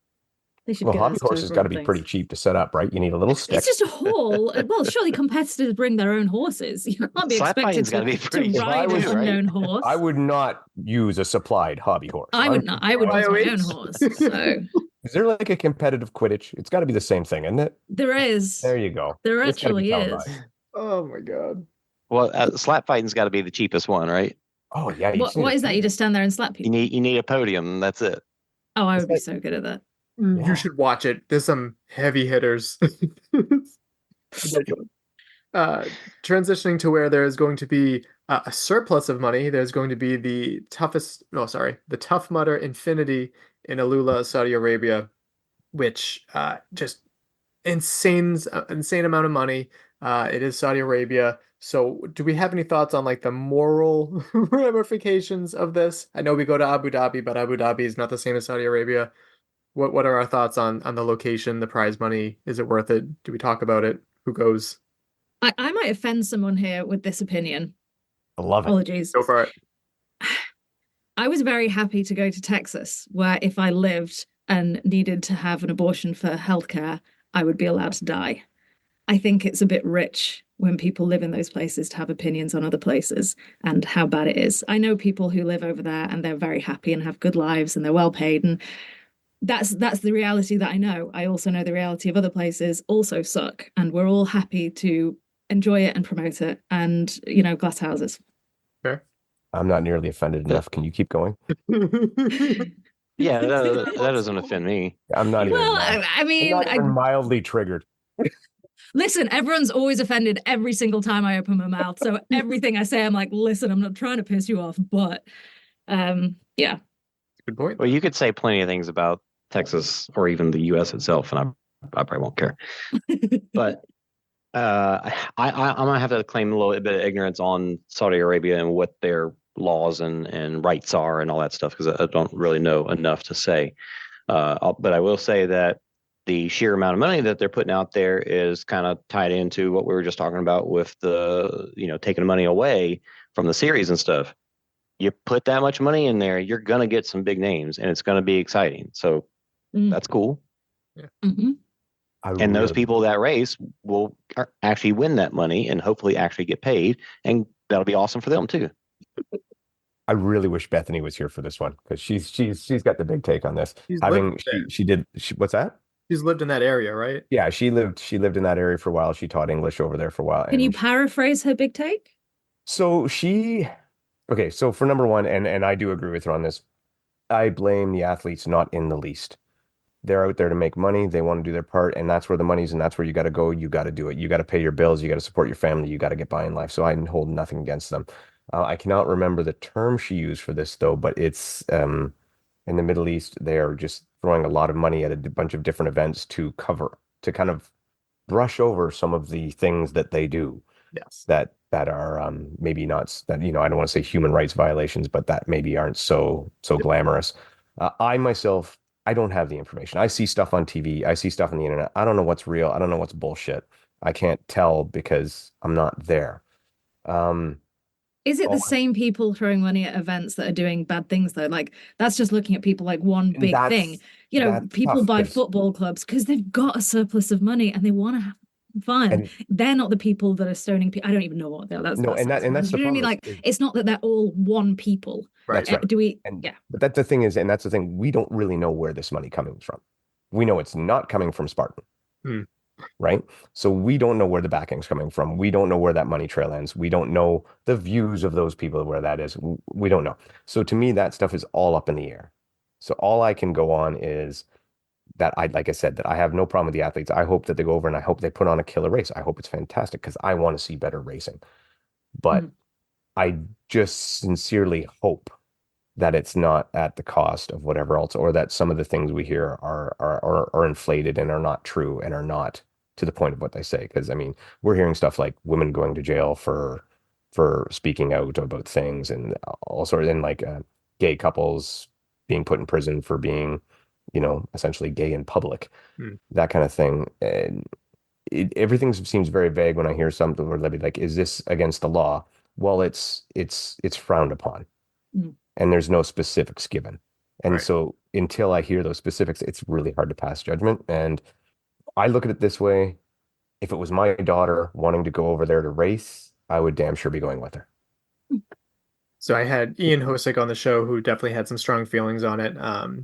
Well, Hobby Horse has got to be pretty cheap to set up, right? You need a little stick. It's just a hall. Well, surely competitors bring their own horses. You can't be expected to ride an unknown horse. I would not use a supplied Hobby Horse. I would not. I would use my own horse. So. Is there like a competitive Quidditch? It's got to be the same thing, isn't it? There is. There you go. There actually is. Oh my God. Well, slap fighting's got to be the cheapest one, right? Oh yeah. What is that? You just stand there and slap people? You need a podium. That's it. Oh, I would be so good at that. Yeah. You should watch it. There's some heavy hitters. Transitioning to where there's going to be a surplus of money. There's going to be the Tough Mudder Infinity in Alula, Saudi Arabia, which just insane amount of money. It is Saudi Arabia. So do we have any thoughts on like the moral ramifications of this? I know we go to Abu Dhabi, but Abu Dhabi is not the same as Saudi Arabia. What are our thoughts on the location, the prize money? Is it worth it? Do we talk about it? Who goes? I might offend someone here with this opinion. I love it. Apologies. Go for it. I was very happy to go to Texas, where if I lived and needed to have an abortion for healthcare, I would be allowed to die. I think it's a bit rich when people live in those places to have opinions on other places and how bad it is. I know people who live over there and they're very happy and have good lives and they're well paid, and that's the reality that I know. I also know the reality of other places also suck, and we're all happy to enjoy it and promote it, and glass houses. Fair. I'm not nearly offended enough. Can you keep going? Yeah, that doesn't offend me. I'm not even. Well, I mean, I'm mildly triggered. Listen, everyone's always offended every single time I open my mouth. So everything I say, I'm like, listen, I'm not trying to piss you off, but yeah. Good point. Well, you could say plenty of things about Texas or even the U.S. itself, and I probably won't care. But I'm gonna have to claim a little bit of ignorance on Saudi Arabia and what their laws and rights are and all that stuff, because I don't really know enough to say. But I will say that the sheer amount of money that they're putting out there is kind of tied into what we were just talking about with the, taking money away from the series and stuff. You put that much money in there, you're gonna get some big names, and it's gonna be exciting. So that's cool. Yeah. Mm-hmm. And those people that race will actually win that money and hopefully actually get paid, and that'll be awesome for them too. I really wish Bethany was here for this one, because she's got the big take on this. What's that? She's lived in that area, right? Yeah, she lived in that area for a while. She taught English over there for a while. Can you paraphrase her big take? So for number one, and I do agree with her on this, I blame the athletes not in the least. They're out there to make money. They want to do their part, and that's where the money's, and that's where you got to go. You got to do it. You got to pay your bills. You got to support your family. You got to get by in life. So I hold nothing against them. I cannot remember the term she used for this though, but it's in the Middle East, they are just throwing a lot of money at a bunch of different events to kind of brush over some of the things that they do. Yes. That are maybe not that, I don't want to say human rights violations, but that maybe aren't so glamorous. I myself, I don't have the information. I see stuff on TV. I see stuff on the internet. I don't know what's real. I don't know what's bullshit. I can't tell because I'm not there. Is it the same people throwing money at events that are doing bad things though? Like, that's just looking at people like one big thing. People buy football clubs because they've got a surplus of money and they want to have fun. And they're not the people that are stoning people. I don't even know what they are. That's the problem. Like, it's not that they're all one people. Right. That's right. But that's the thing is, and that's the thing, we don't really know where this money coming from. We know it's not coming from Spartan. Right? So we don't know where the backing's coming from. We don't know where that money trail ends. We don't know the views of those people, where that is. We don't know. So to me, that stuff is all up in the air. So all I can go on is that like I said, that I have no problem with the athletes. I hope that they go over and I hope they put on a killer race. I hope it's fantastic because I want to see better racing. But I just sincerely hope that it's not at the cost of whatever else, or that some of the things we hear are inflated and are not true and are not to the point of what they say. Because I mean, we're hearing stuff like women going to jail for speaking out about things, and all sorts, and like gay couples being put in prison for being, essentially gay in public, that kind of thing. And everything seems very vague when I hear something where they'll be like, "Is this against the law?" Well, it's frowned upon. And there's no specifics given. And so until I hear those specifics, it's really hard to pass judgment. And I look at it this way. If it was my daughter wanting to go over there to race, I would damn sure be going with her. So I had Ian Hosick on the show, who definitely had some strong feelings on it.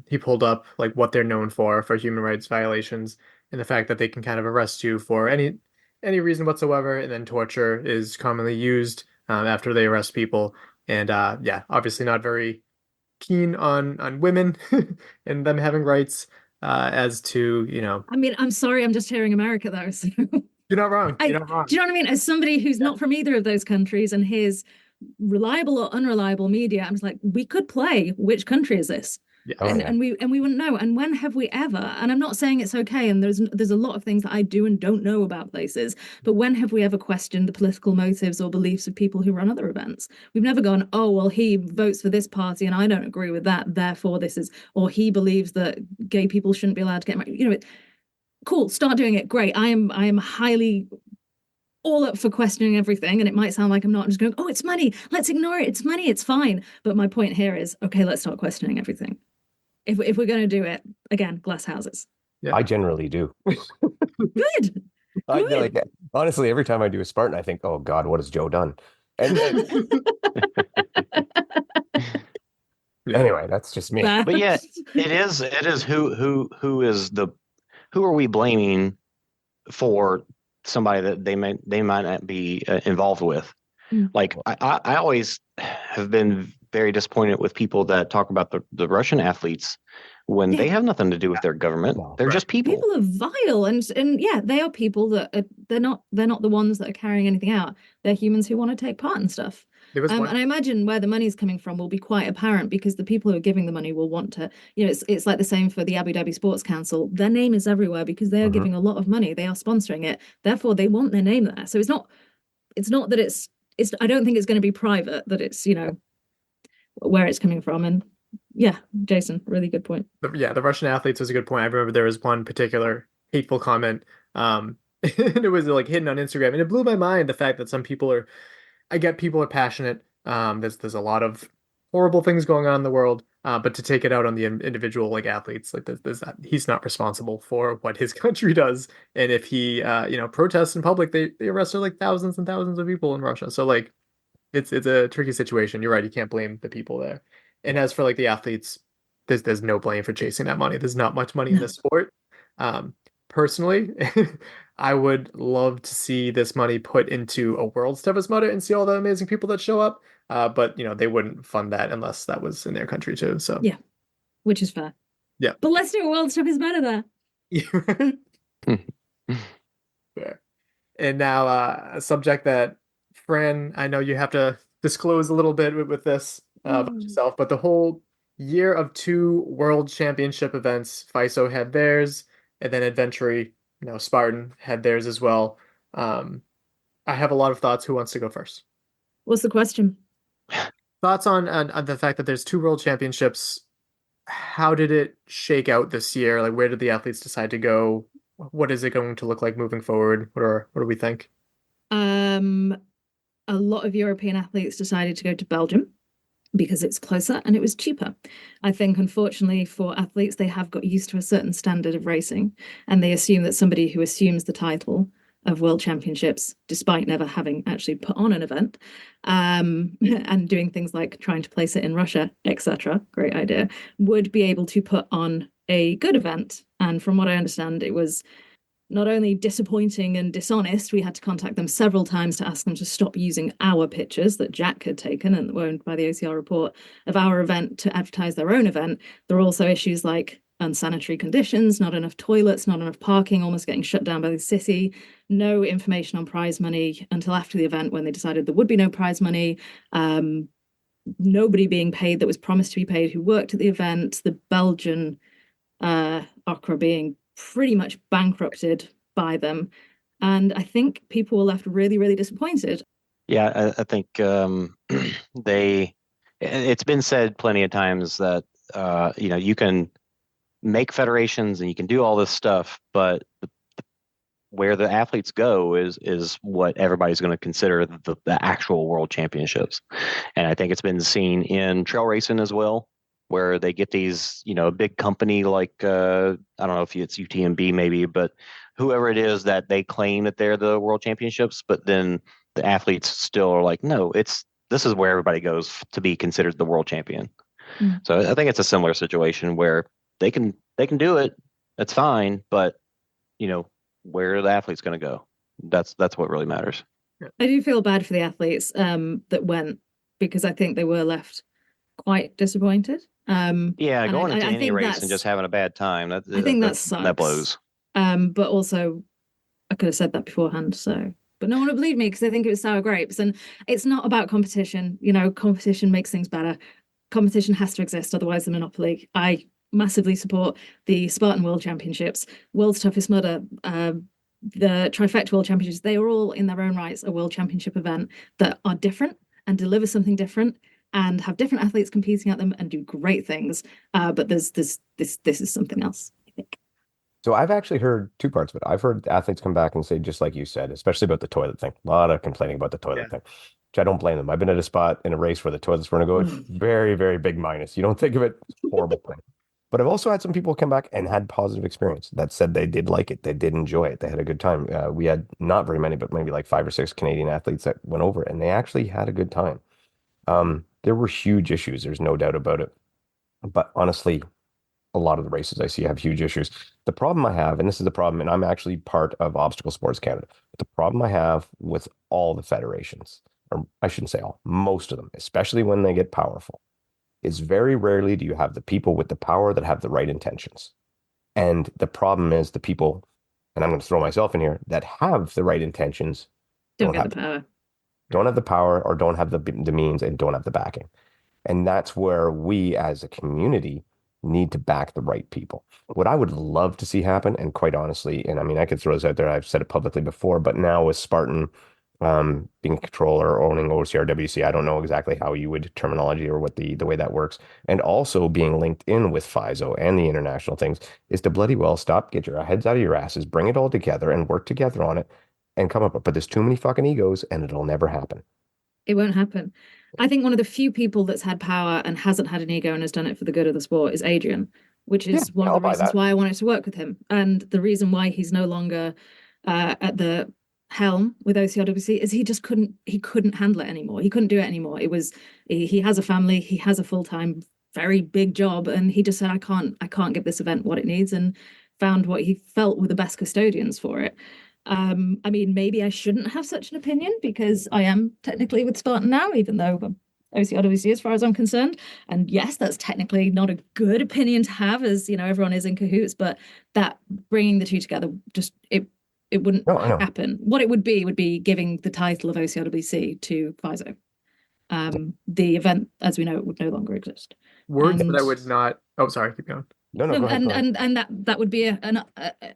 He pulled up like what they're known for human rights violations, and the fact that they can kind of arrest you for any reason whatsoever. And then torture is commonly used after they arrest people. And obviously not very keen on women and them having rights as to, I mean, I'm sorry, I'm just hearing America though. So. You're not wrong. You're not wrong. Do you know what I mean? As somebody who's not from either of those countries and hears reliable or unreliable media, I'm just like, we could play which country is this? Yeah. And we wouldn't know. And when have we ever? And I'm not saying it's okay. And there's a lot of things that I do and don't know about places. But when have we ever questioned the political motives or beliefs of people who run other events? We've never gone, oh, well, he votes for this party and I don't agree with that. Therefore, this is, or he believes that gay people shouldn't be allowed to get married. Cool. Start doing it. Great. I am highly all up for questioning everything, and it might sound like I'm not. I'm just going, oh, it's money. Let's ignore it. It's money. It's fine. But my point here is, okay, let's start questioning everything. If we're going to do it, again, glass houses. Yeah. I generally do. Good. Honestly, every time I do a Spartan, I think, oh God, what has Joe done? And anyway, that's just me. But yeah, it is who are we blaming for somebody that they might not be involved with? Like I always have been very disappointed with people that talk about the Russian athletes when they have nothing to do with their government. They're just people. People are vile, and they are people that they're not the ones that are carrying anything out. They're humans who want to take part in stuff. There was one. And I imagine where the money's coming from will be quite apparent because the people who are giving the money will want to, it's like the same for the Abu Dhabi Sports Council. Their name is everywhere because they are giving a lot of money. They are sponsoring it. Therefore, they want their name there. So it's not that it's I don't think it's going to be private, that it's, where it's coming from. And yeah, Jason, really good point. The Russian athletes was a good point. I remember there was one particular hateful comment. And it was like hidden on Instagram. And it blew my mind, the fact that some people I get people are passionate. There's a lot of horrible things going on in the world. But to take it out on the individual like athletes, like there's that he's not responsible for what his country does. And if he protests in public, they arrested like thousands and thousands of people in Russia. So like it's a tricky situation. You're right, you can't blame the people there. And as for like the athletes, there's no blame for chasing that money. There's not much money in this sport. Personally, I would love to see this money put into a World's Toughest Mudder and see all the amazing people that show up. But they wouldn't fund that unless that was in their country too. So yeah, which is fair. Yeah, but let's do a World's Toughest Mudder there. Yeah, right. Fair. And now a subject that Fran, I know you have to disclose a little bit with this about yourself, but the whole year of 2 World Championship events, FISO had theirs, and then Adventure, Spartan had theirs as well. I have a lot of thoughts. Who wants to go first? What's the question? Thoughts on the fact that there's 2 World Championships. How did it shake out this year? Like, where did the athletes decide to go? What is it going to look like moving forward? What do we think? A lot of European athletes decided to go to Belgium because it's closer and it was cheaper. I think, unfortunately, for athletes, they have got used to a certain standard of racing, and they assume that somebody who assumes the title of World Championships, despite never having actually put on an event, and doing things like trying to place it in Russia, etc., great idea, would be able to put on a good event. And from what I understand, it was not only disappointing and dishonest, we had to contact them several times to ask them to stop using our pictures that Jack had taken and were owned by the OCR report of our event to advertise their own event. There are also issues like unsanitary conditions, not enough toilets, not enough parking, almost getting shut down by the city, no information on prize money until after the event when they decided there would be no prize money, nobody being paid that was promised to be paid who worked at the event, the Belgian OCR being pretty much bankrupted by them. And I think people were left really, really disappointed. Yeah, I think it's been said plenty of times that, you can make federations and you can do all this stuff, but where the athletes go is what everybody's going to consider the actual world championships. And I think it's been seen in trail racing as well, where they get these, a big company like, I don't know if it's UTMB maybe, but whoever it is that they claim that they're the world championships, but then the athletes still are like, no, this is where everybody goes to be considered the world champion. So I think it's a similar situation where they can do it. That's fine. But, where are the athletes going to go? That's what really matters. I do feel bad for the athletes that went, because I think they were left quite disappointed. Going into any race and just having a bad time. I think that sucks. That blows. But also, I could have said that beforehand. But no one would believe me because I think it was sour grapes. And it's not about competition. Competition makes things better. Competition has to exist, otherwise the monopoly. I massively support the Spartan World Championships, World's Toughest Mudder, the Trifecta World Championships. They are all in their own rights a World Championship event that are different and deliver something different and have different athletes competing at them and do great things. But this is something else, I think. So I've actually heard 2 parts of it. I've heard athletes come back and say, just like you said, especially about the toilet thing. A lot of complaining about the toilet thing, which I don't blame them. I've been at a spot in a race where the toilets were going to go. Very, very big minus. You don't think of it, horrible thing. But I've also had some people come back and had positive experience that said they did like it. They did enjoy it. They had a good time. We had not very many, but maybe like 5 or 6 Canadian athletes that went over and they actually had a good time. There were huge issues. There's no doubt about it. But honestly, a lot of the races I see have huge issues. The problem I have, and this is the problem, and I'm actually part of Obstacle Sports Canada, but the problem I have with all the federations, or I shouldn't say all, most of them, especially when they get powerful, is very rarely do you have the people with the power that have the right intentions. And the problem is the people, and I'm going to throw myself in here, that have the right intentions don't get the power. don't have the power or don't have the means and don't have the backing. And that's where we as a community need to back the right people. What I would love to see happen, and quite honestly, and I mean, I could throw this out there, I've said it publicly before, but now with Spartan being a controller, owning OCR, I don't know exactly how you would terminology or what the way that works. And also being linked in with FISO and the international things is to bloody well stop, get your heads out of your asses, bring it all together and work together on it and come up. But there's too many fucking egos and it'll never happen. It won't happen. I think one of the few people that's had power and hasn't had an ego and has done it for the good of the sport is Adrian, which is one of the reasons why I wanted to work with him. And the reason why he's no longer at the helm with OCRWC is he couldn't handle it anymore. He couldn't do it anymore. He has a family, he has a full-time, very big job, and he just said, I can't give this event what it needs, and found what he felt were the best custodians for it. I mean, maybe I shouldn't have such an opinion because I am technically with Spartan now, even though I'm OCRWC as far as I'm concerned. And yes, that's technically not a good opinion to have, as you know, everyone is in cahoots, but that bringing the two together, just it wouldn't happen. What it would be giving the title of OCRWC to FISO. The event, as we know, it would no longer exist. Words that I would not. Oh, sorry, keep going. No, go ahead. And that would be a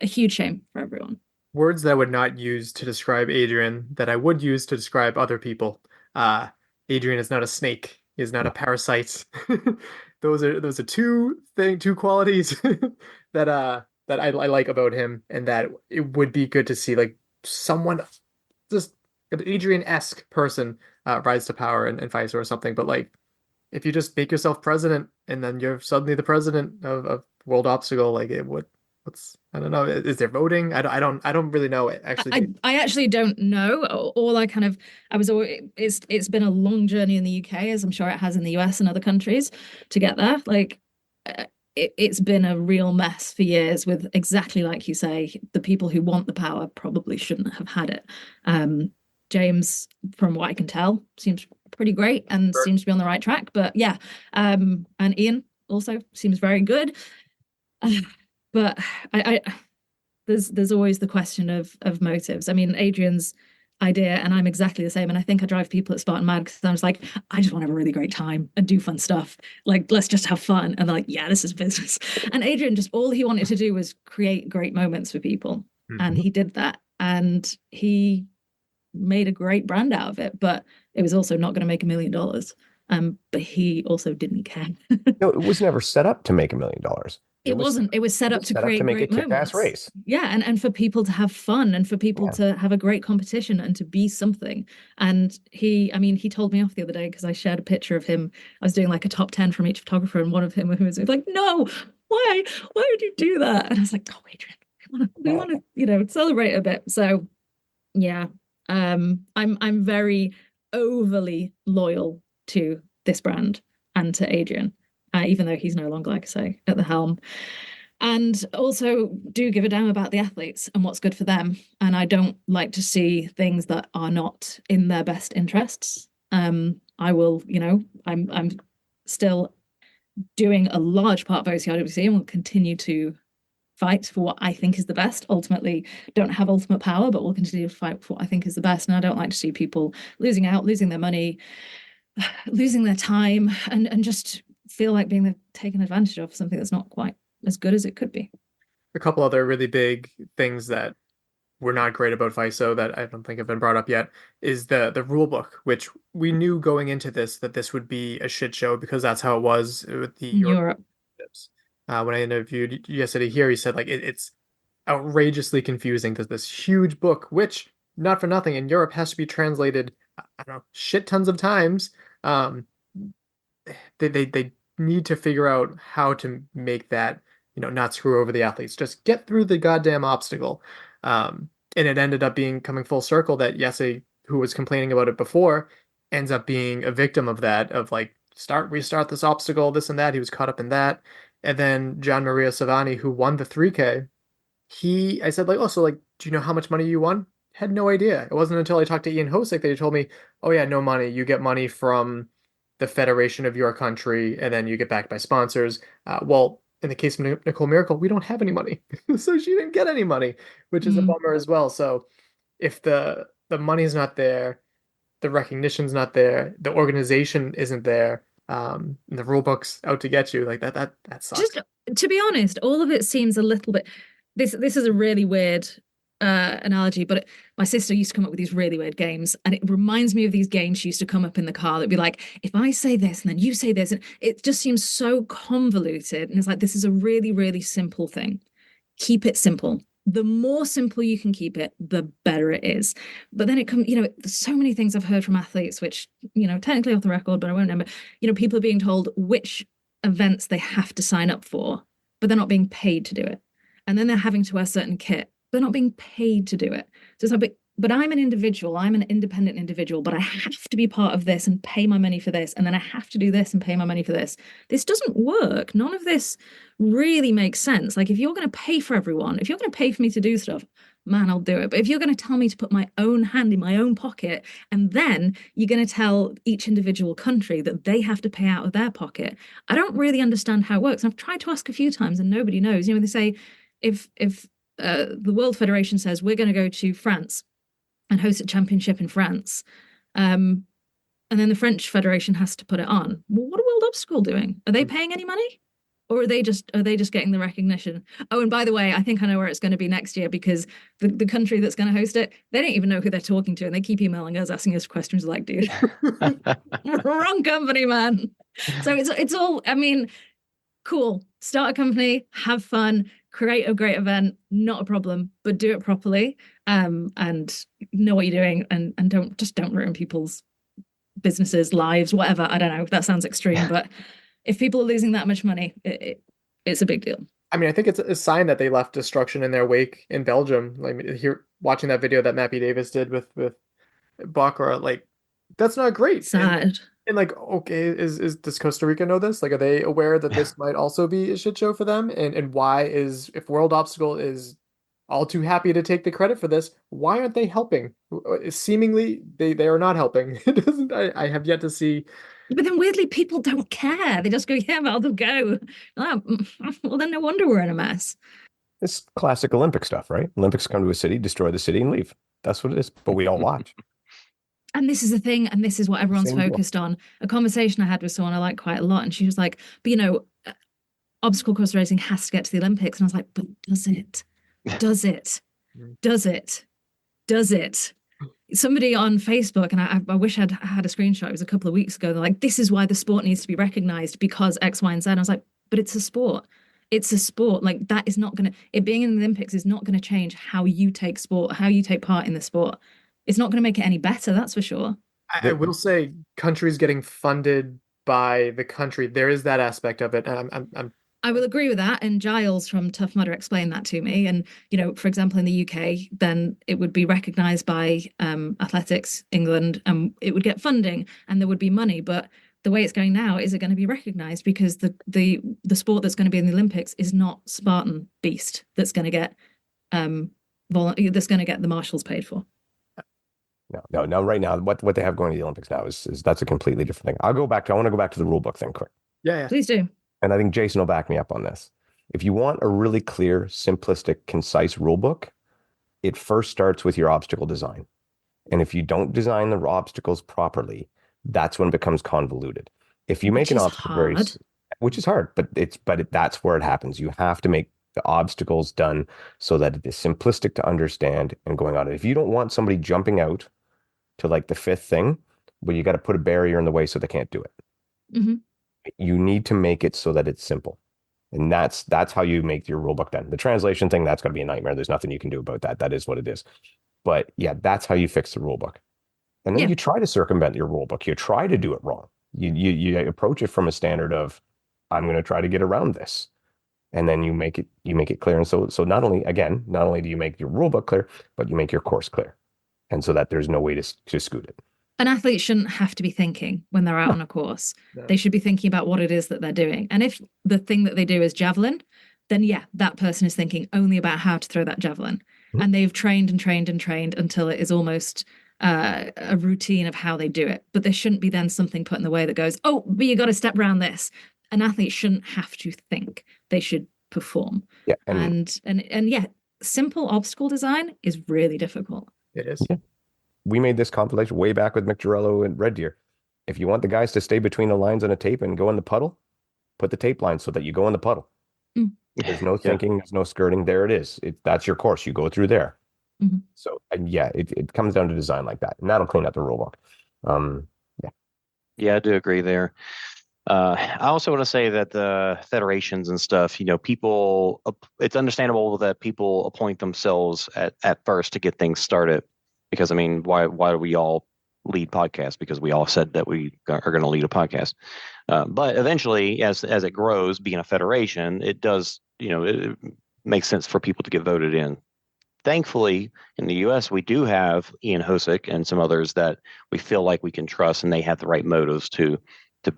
huge shame for everyone. Words that I would not use to describe Adrian that I would use to describe other people. Adrian is not a snake. He is not a parasite. Those are two qualities that I like about him, and that it would be good to see like someone just an Adrian-esque person rise to power in FISO or something. But like, if you just make yourself president and then you're suddenly the president of World Obstacle, like it would. I don't know. Is there voting? I don't really know. Actually, I actually don't know. It's been a long journey in the UK, as I'm sure it has in the US and other countries, to get there. Like, it's been a real mess for years with, exactly like you say, the people who want the power probably shouldn't have had it. James, from what I can tell, seems pretty great and seems to be on the right track. But yeah, and Ian also seems very good. But there's always the question of motives. I mean, Adrian's idea, and I'm exactly the same. And I think I drive people at Spartan mad because I was like, I just want to have a really great time and do fun stuff. Like, let's just have fun. And they're like, yeah, this is business. And Adrian, just all he wanted to do was create great moments for people. Mm-hmm. And he did that. And he made a great brand out of it. But it was also not going to make $1 million. But he also didn't care. No, it was never set up to make $1 million. It wasn't. It was set up to create make great a kick-ass race. Yeah, and for people to have fun and for people to have a great competition and to be something. And he told me off the other day because I shared a picture of him. I was doing like a top 10 from each photographer, and one of him was like, "No, why would you do that?" And I was like, "Oh, Adrian, we want to, celebrate a bit." So, yeah, I'm very overly loyal to this brand and to Adrian. Even though he's no longer, like I say, at the helm. And also do give a damn about the athletes and what's good for them. And I don't like to see things that are not in their best interests. I will, I'm still doing a large part of OCRWC and will continue to fight for what I think is the best. Ultimately, don't have ultimate power, but will continue to fight for what I think is the best. And I don't like to see people losing out, losing their money, losing their time, and just feel like being taken advantage of something that's not quite as good as it could be. A couple other really big things that were not great about FISO that I don't think have been brought up yet is the rule book, which we knew going into this that this would be a shit show because that's how it was with the Europe. When I interviewed yesterday here, he said like it's outrageously confusing. There's this huge book, which not for nothing in Europe has to be translated, I don't know, shit tons of times. They need to figure out how to make that, not screw over the athletes. Just get through the goddamn obstacle. And it ended up coming full circle that Jesse, who was complaining about it before, ends up being a victim of that, of like, restart this obstacle, this and that. He was caught up in that. And then Gian Maria Savani, who won the 3K, I said like, oh, so like, do you know how much money you won? Had no idea. It wasn't until I talked to Ian Hosick that he told me, oh yeah, no money. You get money from the federation of your country, and then you get backed by sponsors. Well, in the case of Nicole Miracle, we don't have any money. So she didn't get any money, which is a bummer as well. So if the money's not there, the recognition's not there, the organization isn't there, the rule book's out to get you. Like that sucks. Just to be honest, all of it seems a little bit. This is a really weird analogy, but my sister used to come up with these really weird games, and it reminds me of these games she used to come up in the car that'd be like, if I say this and then you say this, and it just seems so convoluted. And it's like, this is a really, really simple thing. Keep it simple. The more simple you can keep it, the better it is. But then it comes, there's so many things I've heard from athletes, which, technically off the record, but I won't remember, people are being told which events they have to sign up for, but they're not being paid to do it. And then they're having to wear certain kit. They're not being paid to do it. So it's like, but I'm an individual. I'm an independent individual, but I have to be part of this and pay my money for this. And then I have to do this and pay my money for this. This doesn't work. None of this really makes sense. Like, if you're going to pay for everyone, if you're going to pay for me to do stuff, man, I'll do it. But if you're going to tell me to put my own hand in my own pocket, and then you're going to tell each individual country that they have to pay out of their pocket, I don't really understand how it works. And I've tried to ask a few times and nobody knows. They say, if the World Federation says we're going to go to France and host a championship in France, and then the French Federation has to put it on, well, what are World Obstacle doing? Are they paying any money? Or are they just getting the recognition? Oh, and by the way, I think I know where it's going to be next year, because the country that's going to host it, they don't even know who they're talking to, and they keep emailing us, asking us questions like, dude, wrong company, man. So it's all, cool. Start a company, have fun, create a great event, not a problem, but do it properly, and know what you're doing, and don't ruin people's businesses, lives, whatever. I don't know. That sounds extreme, but if people are losing that much money, it's a big deal. I think it's a sign that they left destruction in their wake in Belgium. Like, here, watching that video that Matt B. Davis did with Baccarat, like, that's not great. Sad. And like, okay, does Costa Rica know this? Like, are they aware that this might also be a shit show for them? And why if World Obstacle is all too happy to take the credit for this, why aren't they helping? Seemingly, they are not helping. It doesn't. I have yet to see. But then weirdly, people don't care. They just go, yeah, well, they'll go. Oh, well, then no wonder we're in a mess. It's classic Olympic stuff, right? Olympics come to a city, destroy the city, and leave. That's what it is. But we all watch. And this is the thing, and this is what everyone's focused on. A conversation I had with someone I like quite a lot, and she was like, but obstacle course racing has to get to the Olympics. And I was like, but does it? Does it? Does it? Does it? Somebody on Facebook, and I wish I'd had a screenshot, it was a couple of weeks ago, they're like, this is why the sport needs to be recognized, because X, Y, and Z. And I was like, but it's a sport. It's a sport. Like, that is not going to, it being in the Olympics is not going to change how you take sport, how you take part in the sport. It's not going to make it any better, that's for sure. I will say, countries getting funded by the country, there is that aspect of it. And I will agree with that. And Giles from Tough Mudder explained that to me. And, for example, in the UK, then it would be recognised by Athletics England, and it would get funding and there would be money. But the way it's going now, is it going to be recognised? Because the sport that's going to be in the Olympics is not Spartan Beast that's going to get the marshals paid for. No. Right now, what they have going to the Olympics now is that's a completely different thing. I want to go back to the rule book thing quick. Yeah. Please do. And I think Jason will back me up on this. If you want a really clear, simplistic, concise rule book, it first starts with your obstacle design. And if you don't design the obstacles properly, that's when it becomes convoluted. If you make an obstacle which is hard, but that's where it happens. You have to make the obstacles done so that it is simplistic to understand and going on it. If you don't want somebody jumping out to like the fifth thing, well, you got to put a barrier in the way so they can't do it. Mm-hmm. You need to make it so that it's simple. And that's how you make your rule book done. The translation thing, that's going to be a nightmare. There's nothing you can do about that. That is what it is. But yeah, that's how you fix the rule book. And then you try to circumvent your rule book. You try to do it wrong. You approach it from a standard of, I'm going to try to get around this. And then you make it clear. And so not only do you make your rule book clear, but you make your course clear. And so that there's no way to scoot it. An athlete shouldn't have to be thinking when they're out on a course. No. They should be thinking about what it is that they're doing. And if the thing that they do is javelin, then that person is thinking only about how to throw that javelin. Mm-hmm. And they've trained and trained and trained until it is almost a routine of how they do it. But there shouldn't be then something put in the way that goes, oh, but you got to step around this. An athlete shouldn't have to think. They should perform. Yeah. And simple obstacle design is really difficult. It is. Yeah. we made this compilation way back with Micturello and Red Deer. If you want the guys to stay between the lines on a tape and go in the puddle, put the tape line so that you go in the puddle. There's no thinking, there's no skirting. There it is. That's your course. You go through there. So it comes down to design like that, and that'll clean up the rule book. Yeah, I do agree there. I also want to say that the federations and stuff, people, it's understandable that people appoint themselves at first to get things started. Because, I mean, why do we all lead podcasts? Because we all said that we are going to lead a podcast. But eventually, as it grows, being a federation, it does, it makes sense for people to get voted in. Thankfully, in the U.S., we do have Ian Hosick and some others that we feel like we can trust, and they have the right motives to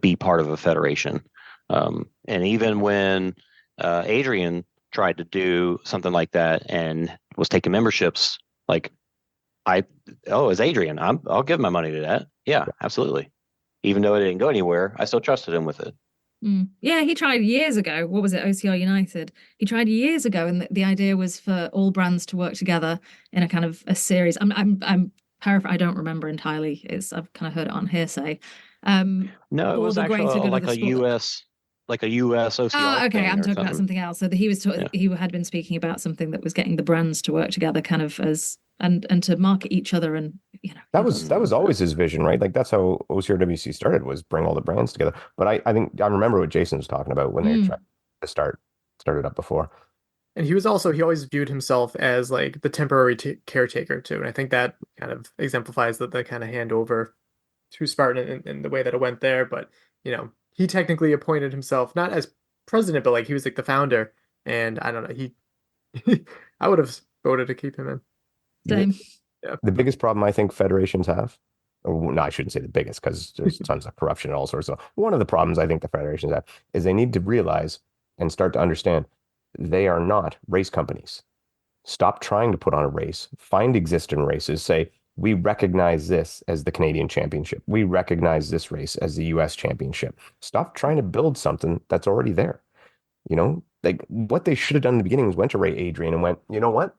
be part of a federation. And even when Adrian tried to do something like that and was taking memberships, like it's Adrian. I'll give my money to that. Yeah, absolutely. Even though it didn't go anywhere, I still trusted him with it. Yeah, he tried years ago. What was it? OCR United. He tried years ago, and the idea was for all brands to work together in a kind of a series. I'm paraphrasing. I don't remember entirely. I've kind of heard it on hearsay. No, it was actually like a US OCR. Oh, okay. I'm talking about something else. So he was he had been speaking about something that was getting the brands to work together, kind of as and to market each other, and that was always his vision, right? Like that's how OCRWC started, was bring all the brands together. But I think I remember what Jason was talking about when they tried to started up before. And he always viewed himself as like the temporary caretaker too, and I think that kind of exemplifies the kind of handover to Spartan in the way that it went there. But he technically appointed himself not as president, but like he was like the founder. And I don't know, I would have voted to keep him in. Same. Yeah. The biggest problem I think federations have, no, I shouldn't say the biggest because there's tons of corruption and all sorts of. One of the problems I think the federations have is they need to realize and start to understand they are not race companies. Stop trying to put on a race. Find existing races. Say, we recognize this as the Canadian Championship. We recognize this race as the US Championship. Stop trying to build something that's already there. Like what they should have done in the beginning was went to Ray Adrian and went, you know what?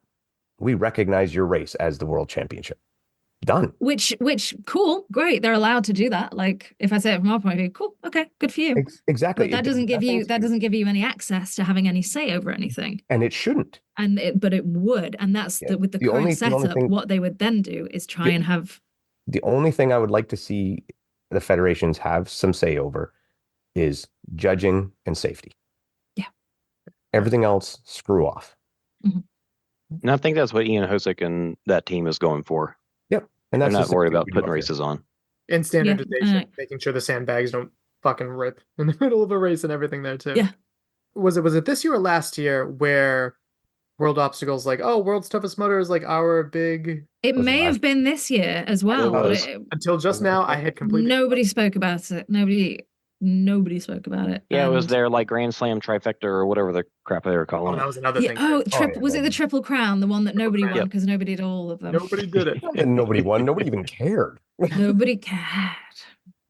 We recognize your race as the World Championship. Done. Which cool, great. They're allowed to do that. Like if I say it from our point of view, cool, okay, good for you. Exactly. But that doesn't give you any access to having any say over anything. And it shouldn't. But it would. And that's with the current setup, what they would then do is try and have. The only thing I would like to see the federations have some say over is judging and safety. Yeah. Everything else, screw off. And I think that's what Ian Hosick and that team is going for. Yep. And they're not worried about putting races on. And standardization, making sure the sandbags don't fucking rip in the middle of a race and everything there too. Yeah. Was it this year or last year where World Obstacles like, oh, World's Toughest Mudder is like our big... It may have been this year as well. Until just now, I had completely... Nobody spoke about it. Nobody spoke about it. Yeah, it was their like Grand Slam trifecta or whatever the crap they were calling it. That was another thing. Was it the Triple Crown, the one that nobody won because nobody did all of them? Nobody did it. And nobody won. Nobody even cared. Nobody cared.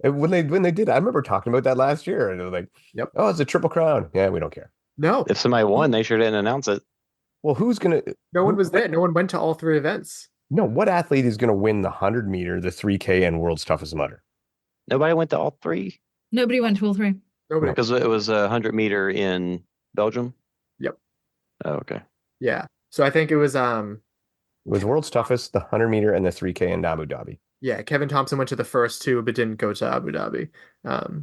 When they did, I remember talking about that last year, and they were like, "Yep, oh, it's a Triple Crown." Yeah, we don't care. No, if somebody won, they sure didn't announce it. Well, who's gonna? No one was there. No one went to all three events. No, what athlete is gonna win the 100-meter, the 3K, and World's Toughest Mudder? Nobody went to all three. Nobody went to all three. Nobody, because it was a 100-meter in Belgium. Yep. Oh, okay. Yeah. So I think it was World's Toughest, the 100-meter, and the 3K in Abu Dhabi. Yeah, Kevin Thompson went to the first two, but didn't go to Abu Dhabi.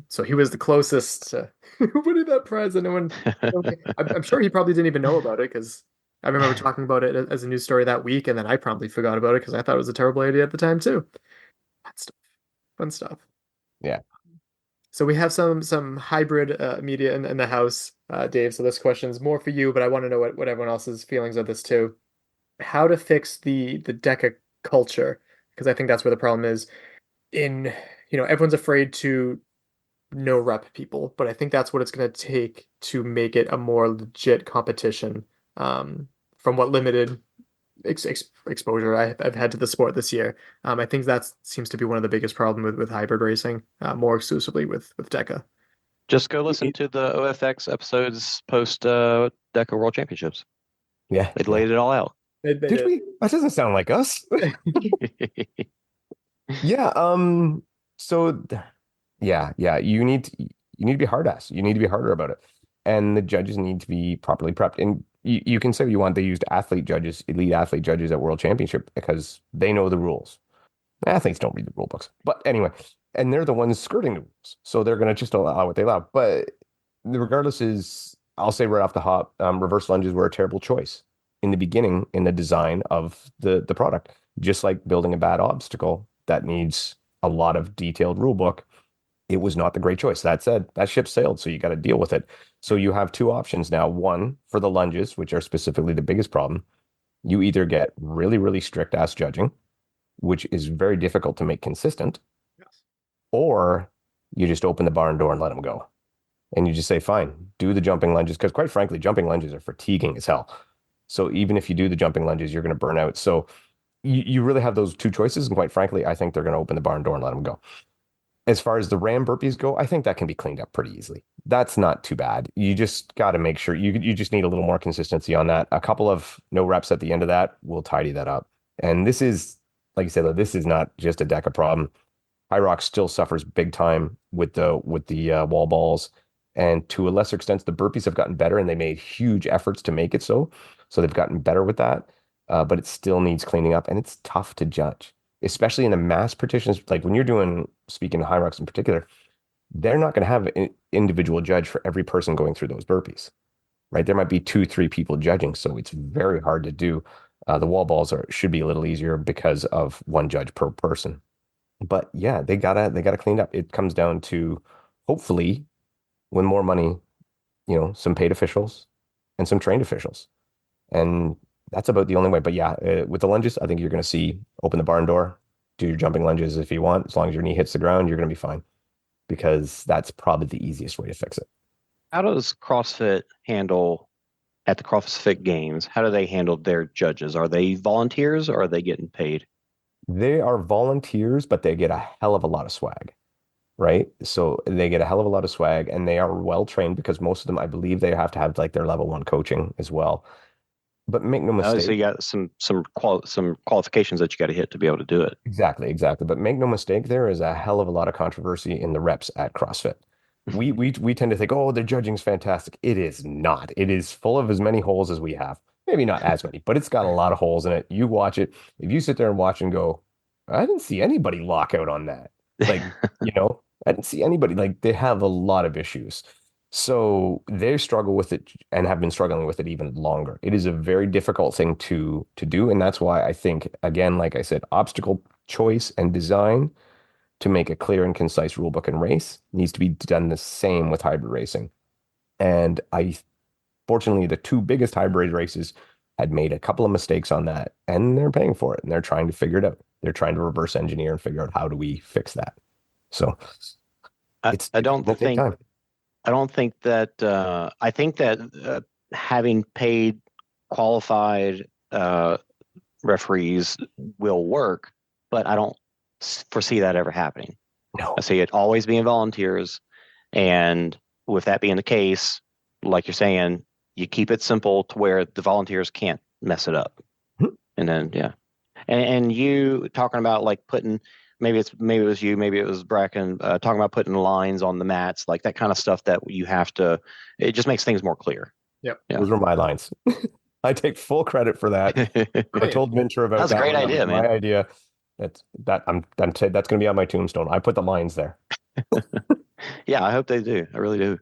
So he was the closest to winning that prize. And no one, I'm sure he probably didn't even know about it because I remember talking about it as a news story that week, and then I promptly forgot about it because I thought it was a terrible idea at the time too. Fun stuff. Yeah. So we have some hybrid media in the house, Dave. So this question's more for you, but I want to know what everyone else's feelings of this too. How to fix the DECA culture, because I think that's where the problem is. Everyone's afraid to no rep people, but I think that's what it's going to take to make it a more legit competition. From what limited exposure I've had to the sport this year, I think that seems to be one of the biggest problems with hybrid racing, more exclusively with DECA. Just go listen to the OFX episodes post DECA World Championships. Yeah, they laid it all out. Did we? That doesn't sound like us. Yeah. So, yeah. You need to be hard ass. You need to be harder about it, and the judges need to be properly prepped. And you can say what you want. They used elite athlete judges at World Championship because they know the rules. Athletes don't read the rule books, but anyway, and they're the ones skirting the rules, so they're going to just allow what they allow. But regardless, I'll say right off the hop, reverse lunges were a terrible choice in the beginning in the design of the product. Just like building a bad obstacle that needs a lot of detailed rule book, it was not the great choice. That said, that ship sailed, so you got to deal with it. So you have two options now. One, for the lunges, which are specifically the biggest problem, you either get really, really strict ass judging, which is very difficult to make consistent, or you just open the barn door and let them go. And you just say, fine, do the jumping lunges. Because quite frankly, jumping lunges are fatiguing as hell. So even if you do the jumping lunges, you're going to burn out. So you really have those two choices. And quite frankly, I think they're going to open the barn door and let them go. As far as the ram burpees go, I think that can be cleaned up pretty easily. That's not too bad. You just got to make sure you just need a little more consistency on that. A couple of no reps at the end of that will tidy that up. And this is, like you said, this is not just a DECA problem. High Rock still suffers big time with the wall balls. And to a lesser extent, the burpees have gotten better and they made huge efforts to make it so. So they've gotten better with that. But it still needs cleaning up and it's tough to judge, especially in the mass partitions. Like when you're doing, speaking of High Rocks in particular, they're not going to have an individual judge for every person going through those burpees, right? There might be 2-3 people judging. So it's very hard to do. The wall balls should be a little easier because of one judge per person. But yeah, they gotta clean up. It comes down to hopefully win more money, some paid officials and some trained officials. And that's about the only way. But yeah, with the lunges, I think you're going to see open the barn door, do your jumping lunges if you want. As long as your knee hits the ground, you're going to be fine because that's probably the easiest way to fix it. How does CrossFit handle at the CrossFit Games? How do they handle their judges? Are they volunteers or are they getting paid? They are volunteers, but they get a hell of a lot of swag. Right. So they get a hell of a lot of swag and they are well trained because most of them, I believe they have to have like their level 1 coaching as well. But make no mistake. So you got some qualifications that you got to hit to be able to do it. Exactly. But make no mistake, there is a hell of a lot of controversy in the reps at CrossFit. We tend to think, oh, their judging's fantastic. It is not. It is full of as many holes as we have. Maybe not as many, but it's got a lot of holes in it. You watch it. If you sit there and watch and go, I didn't see anybody lock out on that. Like, I didn't see anybody. Like, they have a lot of issues. So they struggle with it and have been struggling with it even longer. It is a very difficult thing to do. And that's why I think, again, like I said, obstacle choice and design to make a clear and concise rule book and race needs to be done the same with hybrid racing. And fortunately, the 2 biggest hybrid races had made a couple of mistakes on that and they're paying for it and they're trying to figure it out. They're trying to reverse engineer and figure out how do we fix that. So I don't think that I think that having paid qualified referees will work, but I don't foresee that ever happening. No. I see it always being volunteers. And with that being the case, like you're saying, you keep it simple to where the volunteers can't mess it up. And then, yeah. And you talking about like putting, maybe it was you, maybe it was Bracken, talking about putting lines on the mats, like that kind of stuff that you have to, it just makes things more clear. Yep. Yeah. Those were my lines. I take full credit for that. I told Venture about that. Was a great idea, man. My idea. That's going to be on my tombstone. I put the lines there. Yeah, I hope they do. I really do.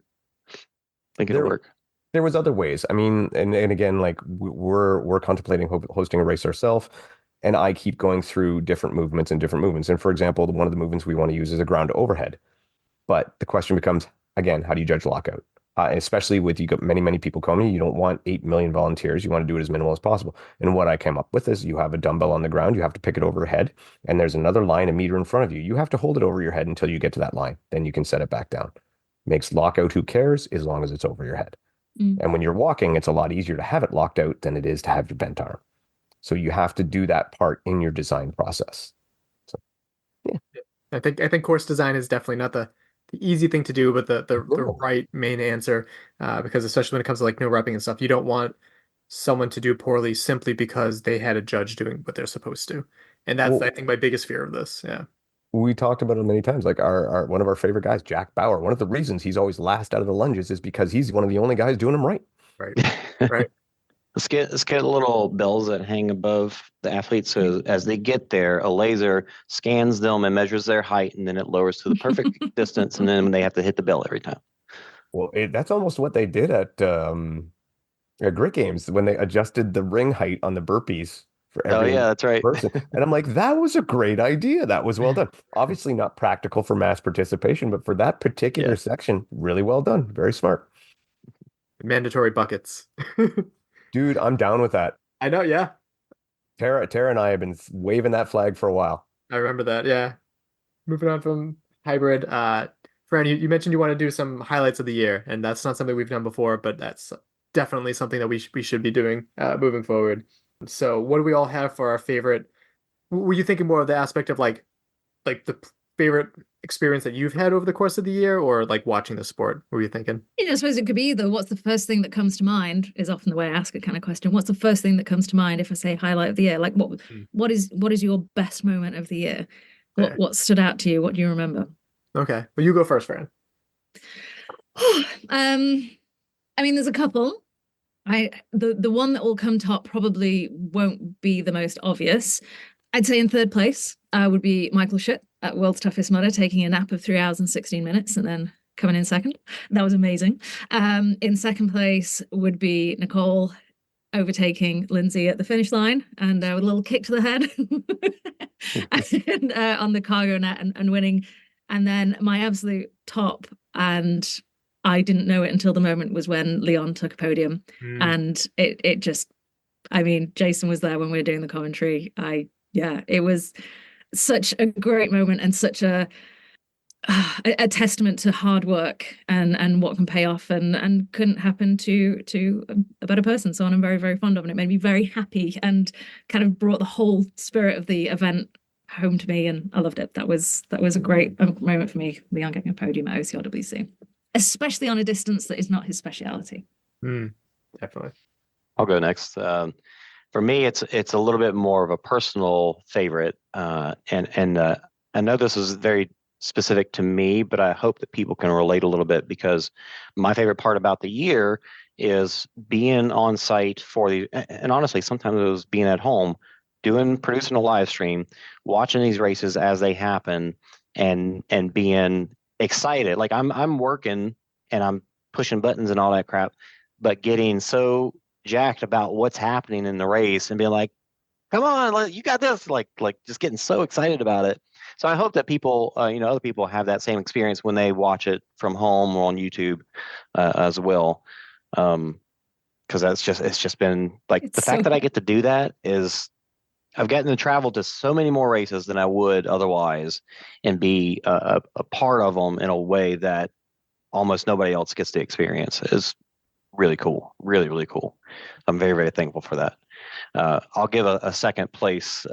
Think it'll work. There was other ways. I mean, and again, like we're contemplating hosting a race ourselves. And I keep going through different movements. And for example, one of the movements we want to use is a ground overhead. But the question becomes, again, how do you judge lockout? Especially with you got many people coming, you don't want 8 million volunteers. You want to do it as minimal as possible. And what I came up with is you have a dumbbell on the ground, you have to pick it overhead, and there's another line 1 meter in front of you. You have to hold it over your head until you get to that line. Then you can set it back down. Makes lockout who cares as long as it's over your head. And when you're walking, it's a lot easier to have it locked out than it is to have your bent arm. So you have to do that part in your design process. So, yeah. I think course design is definitely not the easy thing to do, but the right main answer, because especially when it comes to like no repping and stuff, you don't want someone to do poorly simply because they had a judge doing what they're supposed to. And that's, I think, my biggest fear of this. Yeah. we talked about it many times. Like our one of our favorite guys, Jack Bauer. One of the reasons he's always last out of the lunges is because he's one of the only guys doing them right. Right. Right. Let's get little bells that hang above the athletes, so as they get there, a laser scans them and measures their height, and then it lowers to the perfect distance, and then they have to hit the bell every time. Well, that's almost what they did at Grit Games when they adjusted the ring height on the burpees for every that's right. person. And I'm like, that was a great idea. That was well done. Obviously not practical for mass participation, but for that particular section, really well done. Very smart. Mandatory buckets. Dude, I'm down with that. I know, yeah. Tara and I have been waving that flag for a while. I remember that, yeah. Moving on from hybrid, Fran, you mentioned you want to do some highlights of the year, and that's not something we've done before, but that's definitely something that we should be doing moving forward. So what do we all have for our favorite? Were you thinking more of the aspect of like the favorite experience that you've had over the course of the year, or like watching the sport? What were you thinking? Yeah, I suppose it could be either. What's the first thing that comes to mind is often the way I ask a kind of question. What's the first thing that comes to mind if I say highlight of the year? Like what is your best moment of the year? What stood out to you? What do you remember? Okay. Well, you go first, Fran. I mean, there's a couple. The one that will come top probably won't be the most obvious. I'd say in third place would be Michael Schutt at World's Toughest Mudder, taking a nap of 3 hours and 16 minutes and then coming in second. That was amazing. In second place would be Nicole overtaking Lindsay at the finish line and with a little kick to the head and, on the cargo net and winning. And then my absolute top, and I didn't know it until the moment, was when Leon took a podium. And it just, I mean, Jason was there when we were doing the commentary. It was such a great moment and such a testament to hard work and what can pay off and couldn't happen to a better person. So I'm very, very fond of, and it made me very happy and kind of brought the whole spirit of the event home to me, and I loved it. That was a great moment for me, Leon getting a podium at OCRWC, especially on a distance that is not his speciality. Definitely. I'll go next. For me, it's a little bit more of a personal favorite, and I know this is very specific to me, but I hope that people can relate a little bit, because my favorite part about the year is being on site for the, and honestly, sometimes it was being at home, producing a live stream, watching these races as they happen, and being excited. Like I'm working and I'm pushing buttons and all that crap, but getting so jacked about what's happening in the race and being like, come on, you got this, like just getting so excited about it. So I hope that people, other people have that same experience when they watch it from home or on YouTube as well. Because it's just been like, the fact that I get to do that is, I've gotten to travel to so many more races than I would otherwise, and be a part of them in a way that almost nobody else gets to experience. Is really cool. Really, really cool. I'm very, very thankful for that. I'll give a second place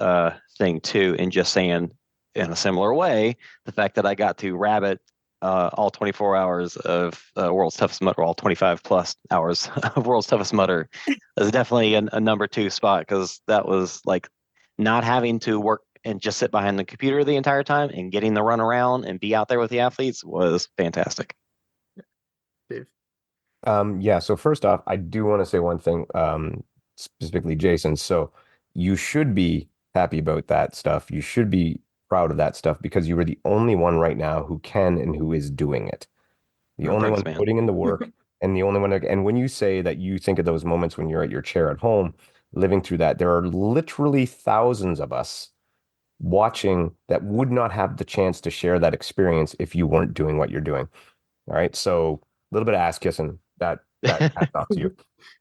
thing too, in just saying, in a similar way, the fact that I got to rabbit all 24 hours of World's Toughest Mudder, all 25 plus hours of World's Toughest Mudder is definitely a number 2 spot, because that was like not having to work and just sit behind the computer the entire time, and getting to run around and be out there with the athletes was fantastic. Dave. So first off, I do want to say one thing, specifically Jason. So you should be happy about that stuff. You should be proud of that stuff, because you were the only one right now who can and who is doing it. The only one putting in the work, and the only one. And when you say that you think of those moments when you're at your chair at home, living through that, there are literally thousands of us watching that would not have the chance to share that experience if you weren't doing what you're doing. All right. So a little bit of ass kissing that hats off to you.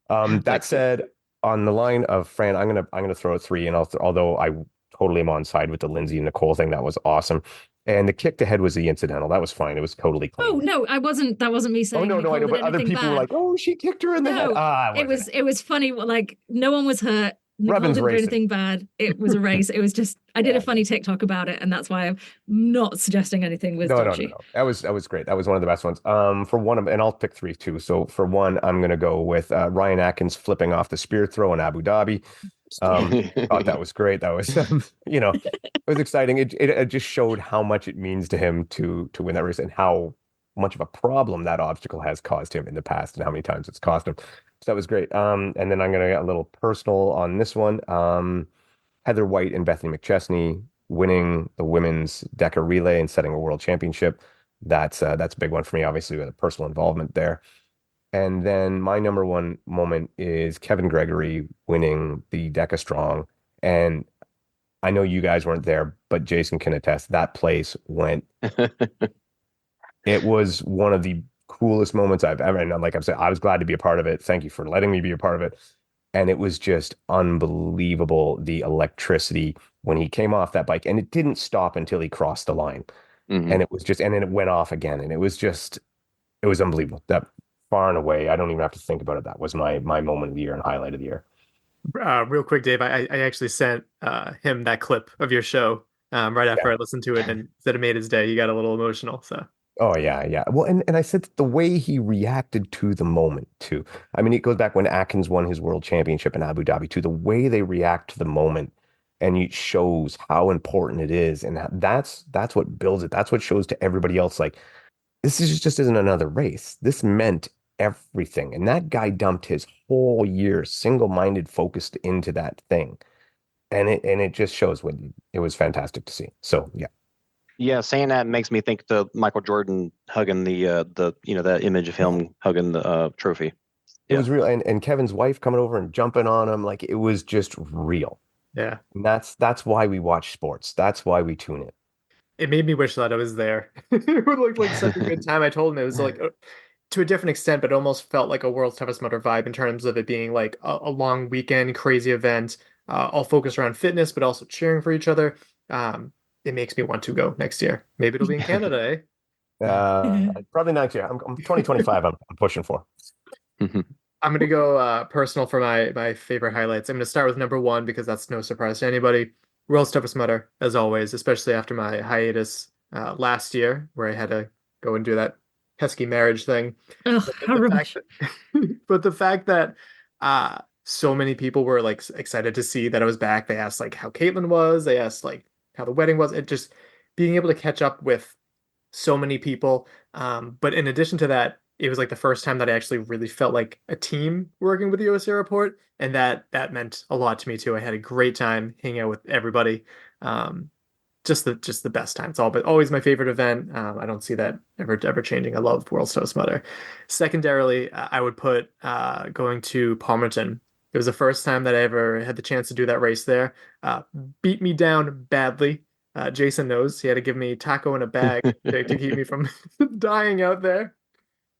That said, on the line of Fran, I'm gonna throw a 3, and although I totally am on side with the Lindsay and Nicole thing, that was awesome. And the kick to head was the incidental. That was fine. It was totally clean. Oh no, I wasn't. That wasn't me saying. Oh no, I know. But other people were like, "Oh, she kicked her in the head." It was funny. Like, no one was hurt. Nicole didn't do anything bad. It was a race. It was just, I did a funny TikTok about it, and that's why I'm not suggesting anything with dodgy. No. That was great. That was one of the best ones. For one of, and I'll pick 3 too. So for one, I'm gonna go with Ryan Atkins flipping off the spear throw in Abu Dhabi. Thought that was great. That was, it was exciting. It just showed how much it means to him to win that race and how much of a problem that obstacle has caused him in the past and how many times it's cost him. So that was great. And then I'm going to get a little personal on this one. Heather White and Bethany McChesney winning the women's DECA relay and setting a world championship. That's a big one for me, obviously, with a personal involvement there. And then my number one moment is Kevin Gregory winning the DECA Strong. And I know you guys weren't there, but Jason can attest that place went. It was one of the coolest moments I've ever. And like I've said, I was glad to be a part of it. Thank you for letting me be a part of it. And it was just unbelievable, the electricity when he came off that bike. And it didn't stop until he crossed the line. Mm-hmm. And it was just, and then it went off again. And it was unbelievable. That far and away, I don't even have to think about it. That was my moment of the year and highlight of the year. Real quick, Dave, I actually sent him that clip of your show right after I listened to it and said it made his day. He got a little emotional. So. Oh, yeah. Well, and I said the way he reacted to the moment, too. I mean, it goes back when Atkins won his world championship in Abu Dhabi, too. The way they react to the moment, and it shows how important it is. And that's what builds it. That's what shows to everybody else, like, this just isn't another race. This meant everything. And that guy dumped his whole year single-minded, focused into that thing. And it just shows when it was fantastic to see. So, yeah. Yeah, saying that makes me think the Michael Jordan hugging that image of him hugging the trophy. It was real, and Kevin's wife coming over and jumping on him, like it was just real. Yeah, and that's why we watch sports. That's why we tune in. It made me wish that I was there. It would look like such a good time. I told him it was like to a different extent, but it almost felt like a World's Toughest Mudder vibe in terms of it being like a long weekend, crazy event, all focused around fitness, but also cheering for each other. It makes me want to go next year. Maybe it'll be in Canada, eh? Probably next year. I'm 2025. I'm pushing for. I'm going to go personal for my favorite highlights. I'm going to start with number one because that's no surprise to anybody. World's Toughest Mudder, as always, especially after my hiatus last year where I had to go and do that pesky marriage thing. Oh, but the fact that so many people were like excited to see that I was back. They asked like how Caitlin was. They asked like how the wedding was. It just being able to catch up with so many people. But in addition to that, it was like the first time that I actually really felt like a team working with the OCR report. And that meant a lot to me too. I had a great time hanging out with everybody. Just the best time. It's always my favorite event. I don't see that ever changing. I love World's Toughest Mudder. Secondarily, I would put going to Palmerton. It was the first time that I ever had the chance to do that race there. Beat me down badly. Jason knows he had to give me taco in a bag to keep me from dying out there.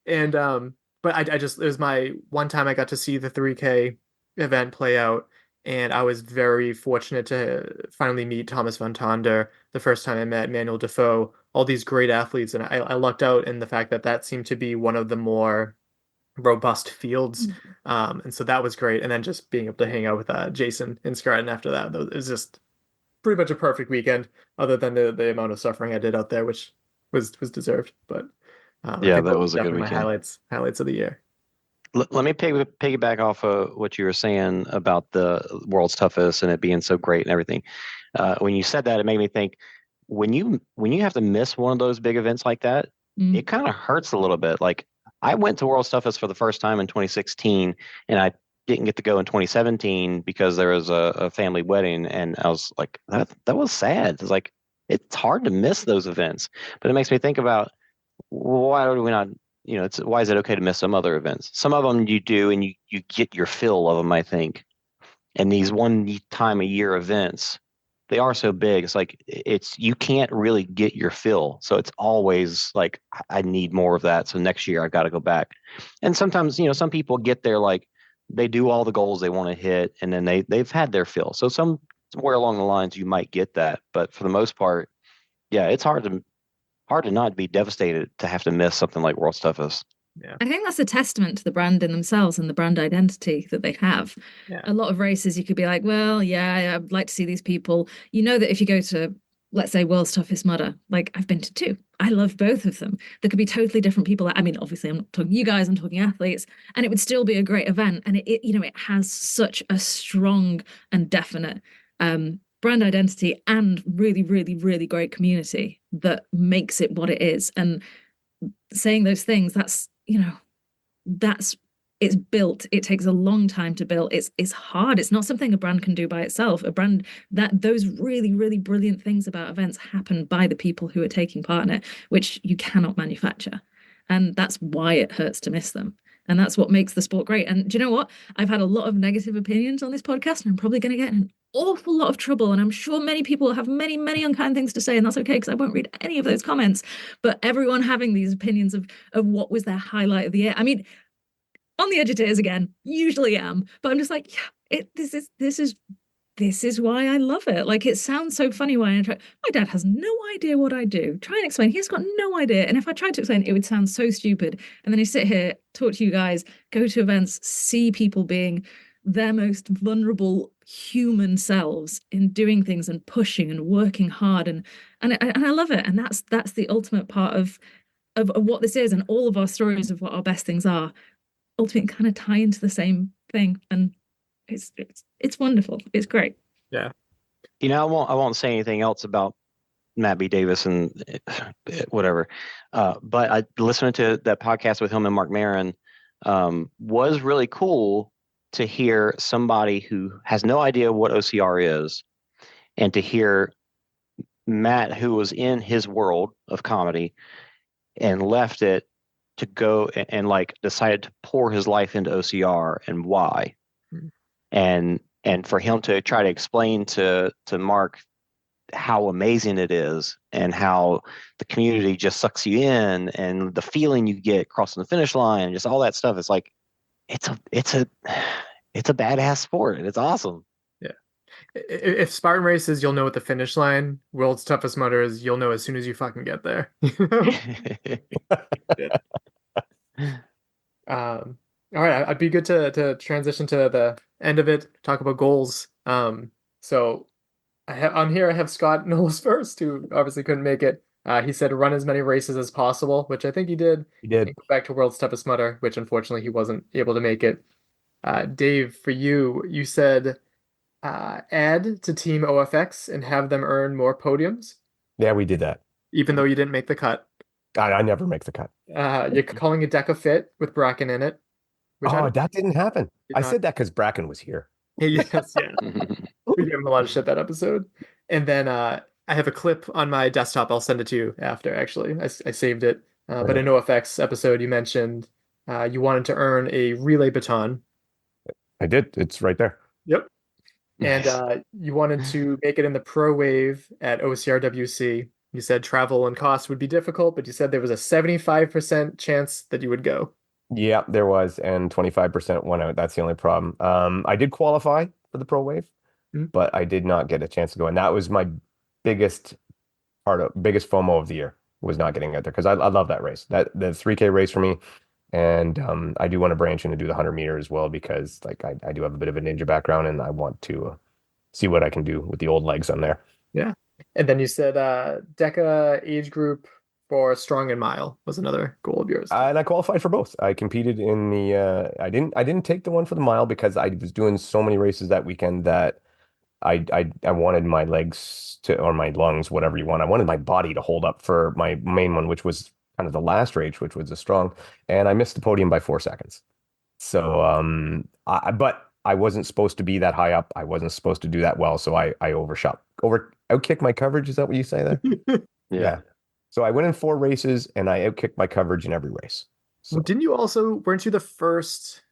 And but I just, it was my one time I got to see the 3K event play out, and I was very fortunate to finally meet Thomas Van Tonder the first time I met Manuel Defoe, all these great athletes, and I lucked out in the fact that seemed to be one of the more robust fields. And so that was great. And then just being able to hang out with Jason in Spartan after that, it was just pretty much a perfect weekend, other than the amount of suffering I did out there, which was deserved. But that was a good weekend. My highlights of the year. Let me piggyback off of what you were saying about the World's Toughest and it being so great and everything. When you said that, it made me think when you have to miss one of those big events like that, it kind of hurts a little bit. Like I went to World's Toughest for the first time in 2016, and I didn't get to go in 2017 because there was a family wedding, and I was like, that was sad. It's like it's hard to miss those events, but it makes me think about why do we not? Why is it okay to miss some other events? Some of them you do, and you get your fill of them, I think. And these one time a year events, they are so big. It's like you can't really get your fill. So it's always like, I need more of that. So next year I've got to go back. And sometimes, some people get there, like they do all the goals they want to hit, and then they've had their fill. So somewhere along the lines you might get that. But for the most part, yeah, it's hard to not be devastated to have to miss something like World's Toughest. Yeah. I think that's a testament to the brand in themselves and the brand identity that they have. Yeah. A lot of races you could be like, well, yeah, I'd like to see these people. You know that if you go to let's say World's Toughest Mudder. Like I've been to two. I love both of them. There could be totally different people. I mean, obviously I'm not talking you guys, I'm talking athletes, and it would still be a great event. And it has such a strong and definite brand identity and really, really, really great community that makes it what it is. And saying those things, that's it's built. It takes a long time to build. It's hard. It's not something a brand can do by itself. A brand that those really, really brilliant things about events happen by the people who are taking part in it, which you cannot manufacture. And that's why it hurts to miss them. And that's what makes the sport great. And do you know what? I've had a lot of negative opinions on this podcast, and I'm probably going to get in an awful lot of trouble. And I'm sure many people will have many, many unkind things to say, and that's okay because I won't read any of those comments. But everyone having these opinions of what was their highlight of the year. I mean, on the edge of tears again, usually am, but I'm just like, yeah, this is why I love it. Like, it sounds so funny when I try. My dad has no idea what I do. Try and explain. He's got no idea. And if I tried to explain, it would sound so stupid. And then I sit here, talk to you guys, go to events, see people being their most vulnerable human selves in doing things and pushing and working hard. And I love it. And that's the ultimate part of what this is. And all of our stories of what our best things are ultimately kind of tie into the same thing. And it's wonderful. It's great. Yeah. I won't say anything else about Matt B. Davis and whatever. But I listening to that podcast with him and Mark Maron was really cool to hear somebody who has no idea what OCR is, and to hear Matt, who was in his world of comedy and left it to go and like decided to pour his life into OCR and why. And for him to try to explain to Mark how amazing it is and how the community just sucks you in and the feeling you get crossing the finish line and just all that stuff. It's like, it's a badass sport and it's awesome. Yeah. If Spartan races, you'll know at the finish line. World's Toughest Mudder is you'll know as soon as you fucking get there. All right, I'd be good to transition to the end of it, talk about goals. So I have Scott Knowles first, who obviously couldn't make it. He said run as many races as possible, which I think he did. He did. Go back to World's Toughest Mudder, which unfortunately he wasn't able to make it. Dave, for you said add to Team OFX and have them earn more podiums. Yeah, we did that. Even though you didn't make the cut. I never make the cut. You're calling it Deca Fit with Bracken in it. That didn't happen. I said that because Bracken was here. Yes, yeah. We gave him a lot of shit that episode. And then I have a clip on my desktop. I'll send it to you after, actually. I saved it. But in OFX episode, you mentioned you wanted to earn a relay baton. I did. It's right there. Yep. And you wanted to make it in the Pro Wave at OCRWC. You said travel and cost would be difficult, but you said there was a 75% chance that you would go. Yeah, there was, and 25% won out. That's the only problem. I did qualify for the Pro Wave, but I did not get a chance to go. And that was my biggest FOMO of the year, was not getting out there, because I love that race. The 3K race for me. And I do want to branch in and do the 100 meter as well, because like I do have a bit of a ninja background, and I want to see what I can do with the old legs on there. Yeah. And then you said DECA age group for strong and mile was another goal of yours. And I qualified for both. I competed in the I didn't take the one for the mile because I was doing so many races that weekend that I wanted my legs or my lungs, whatever you want. I wanted my body to hold up for my main one, which was kind of the last race, which was a strong, and I missed the podium by 4 seconds. So but I wasn't supposed to be that high up. I wasn't supposed to do that well, so I outkicked my coverage. Is that what you say there? Yeah. So I went in 4 races and I outkicked my coverage in every race. So. Well, weren't you the first?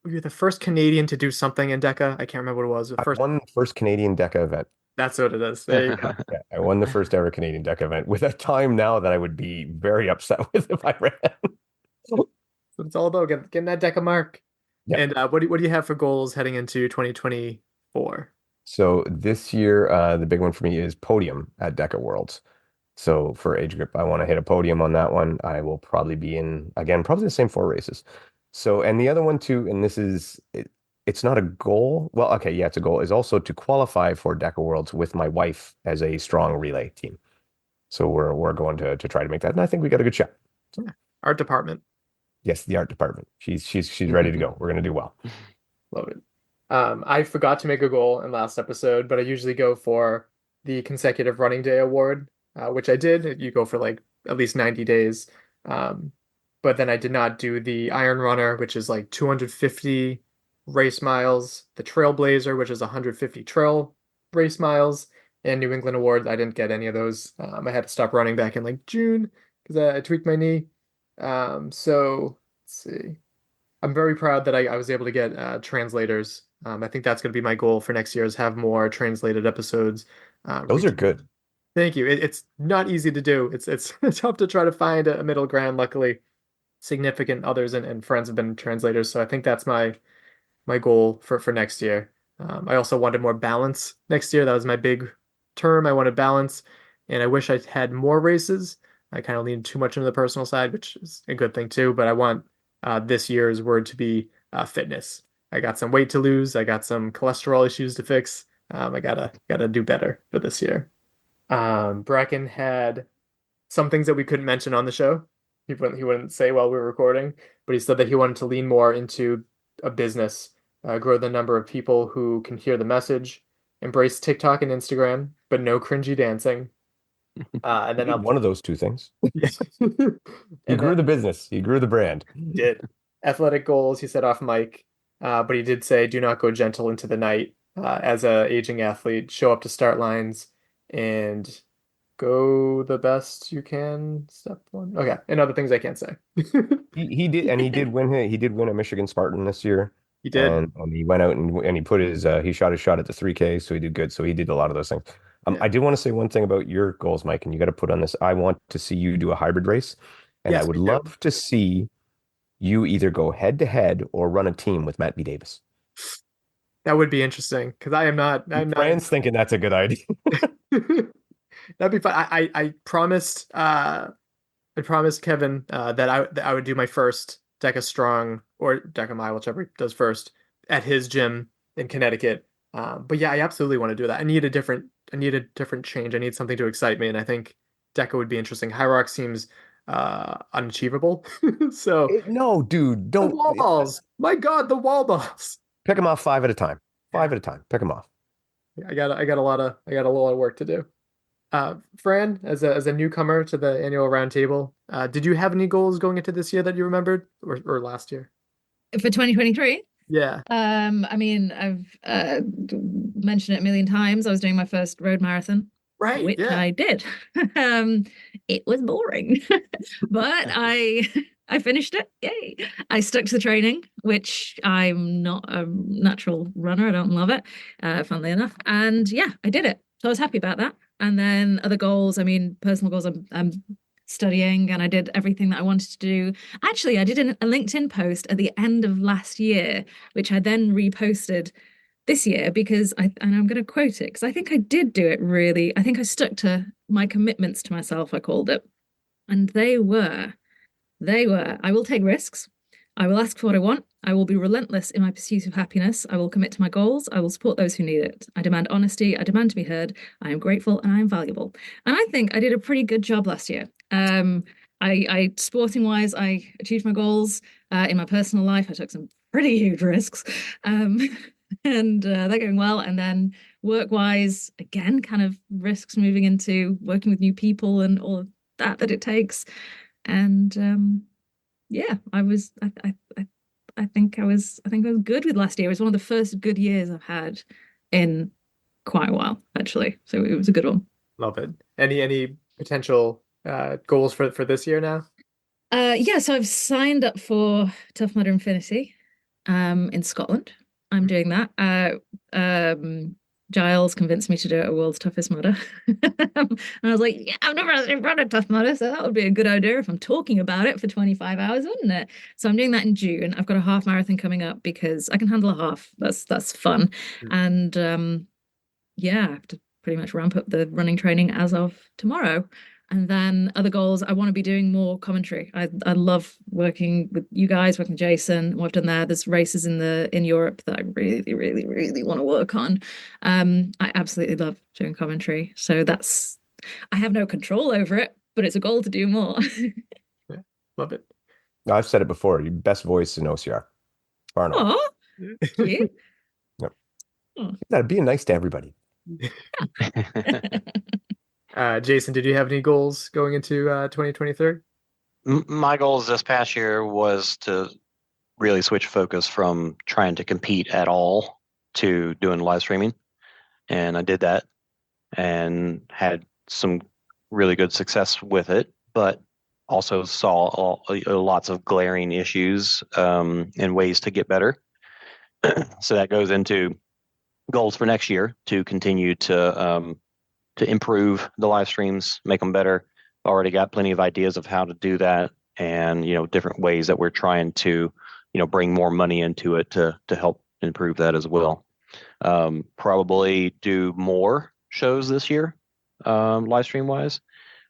You're the first Canadian to do something in DECA. I can't remember what it was. I won the first Canadian DECA event. That's what it is. There you go. Yeah, I won the first ever Canadian DECA event with a time now that I would be very upset with if I ran. So it's all about getting that DECA mark. Yeah. And what do you have for goals heading into 2024? So this year, the big one for me is podium at DECA Worlds. So for age group, I want to hit a podium on that one. I will probably be in, again, probably the same 4 races. So, and the other one too, and this is, it's not a goal. Well, okay, yeah, it's a goal. Is also to qualify for DECA Worlds with my wife as a strong relay team. So we're going to try to make that, and I think we got a good shot. So, Art department. yes, the art department. She's ready to go. We're gonna do well. Love it. I forgot to make a goal in last episode, but I usually go for the consecutive running day award, which I did. You go for like at least 90 days. But then I did not do the Iron Runner, which is like 250 race miles, the Trailblazer, which is 150 trail race miles, and New England Award. I didn't get any of those. I had to stop running back in like June because I tweaked my knee. So let's see. I'm very proud that I was able to get translators. I think that's going to be my goal for next year is have more translated episodes. Those are good. Thank you. It's not easy to do. It's tough to try to find a middle ground. Luckily, significant others and friends have been translators, so I think that's my goal for next year. I also wanted more balance next year. That was my big term. I wanted balance, and I wish I had more races. I kind of leaned too much into the personal side, which is a good thing too. But I want this year's word to be fitness. I got some weight to lose. I got some cholesterol issues to fix. I gotta do better for this year. Bracken had some things that we couldn't mention on the show. He wouldn't say while we were recording, but he said that he wanted to lean more into a business, grow the number of people who can hear the message, embrace TikTok and Instagram, but no cringy dancing. And then one of those two things. Yeah. He grew the business. He grew the brand. He did. Athletic goals, he said off mic, but he did say, do not go gentle into the night. As a aging athlete, show up to start lines and go the best you can. Step one. Okay, and other things I can't say. he did, and he did win a Michigan Spartan this year. He did, and he went out and he put his he shot his shot at the 3K, so he did good. So he did a lot of those things. Yeah. I did want to say one thing about your goals, Mike, and you got to put on this. I want to see you do a hybrid race, and Yes, I would we do. love to see you either go head to head or run a team with Matt B. Davis. That would be interesting because I'm not. Fran's thinking that's a good idea. That'd be fun. I promised Kevin that I would do my first Deca Strong or Deca Mile, whichever he does first, at his gym in Connecticut. But yeah, I absolutely want to do that. I need a different change. I need something to excite me, and I think Deca would be interesting. High Rock seems unachievable. So no, dude, don't. The wall balls. My God, the wall balls. Pick them off 5 at a time. 5 at a time. Pick them off. I got a lot of work to do. Fran, as a newcomer to the annual roundtable, did you have any goals going into this year that you remembered, or last year? For 2023? Yeah. I mean, I've mentioned it a million times. I was doing my first road marathon. Right. Which yeah. I did. It was boring, but I finished it. Yay. I stuck to the training, which I'm not a natural runner. I don't love it, funnily enough. And yeah, I did it. So I was happy about that. And then other goals, I mean, personal goals, I'm studying, and I did everything that I wanted to do. Actually, I did a LinkedIn post at the end of last year, which I then reposted this year because and I'm going to quote it because I think I did do it really. I think I stuck to my commitments to myself, I called it. And they were, I will take risks. I will ask for what I want. I will be relentless in my pursuit of happiness. I will commit to my goals. I will support those who need it. I demand honesty. I demand to be heard. I am grateful and I am valuable. And I think I did a pretty good job last year. I sporting wise, I achieved my goals. In my personal life, I took some pretty huge risks. And they're going well. And then work-wise, again, kind of risks moving into working with new people and all of that it takes. And yeah, I think I was good with last year. It was one of the first good years I've had in quite a while, actually. So it was a good one. Love it. Any potential goals for this year now? Yeah, so I've signed up for Tough Mudder Infinity in Scotland. I'm doing that. Giles convinced me to do it at World's Toughest Mudder. And I was like, yeah, I've never run a Tough Mudder, so that would be a good idea if I'm talking about it for 25 hours, wouldn't it? So I'm doing that in June. I've got a half marathon coming up because I can handle a half. That's fun. And yeah, I have to pretty much ramp up the running training as of tomorrow. And then other goals, I want to be doing more commentary. I love working with you guys, working with Jason, what I've done there. There's races in Europe that I really, really, really want to work on. I absolutely love doing commentary. So I have no control over it, but it's a goal to do more. Yeah, love it. No, I've said it before. Your best voice in OCR. Oh, cute. Yep. Oh. Being nice to everybody. Jason, did you have any goals going into 2023? My goals this past year was to really switch focus from trying to compete at all to doing live streaming. And I did that and had some really good success with it, but also saw lots of glaring issues and ways to get better. So that goes into goals for next year to continue to improve the live streams, make them better. Already got plenty of ideas of how to do that, and different ways that we're trying to bring more money into it to help improve that as well. Probably do more shows this year, live stream wise.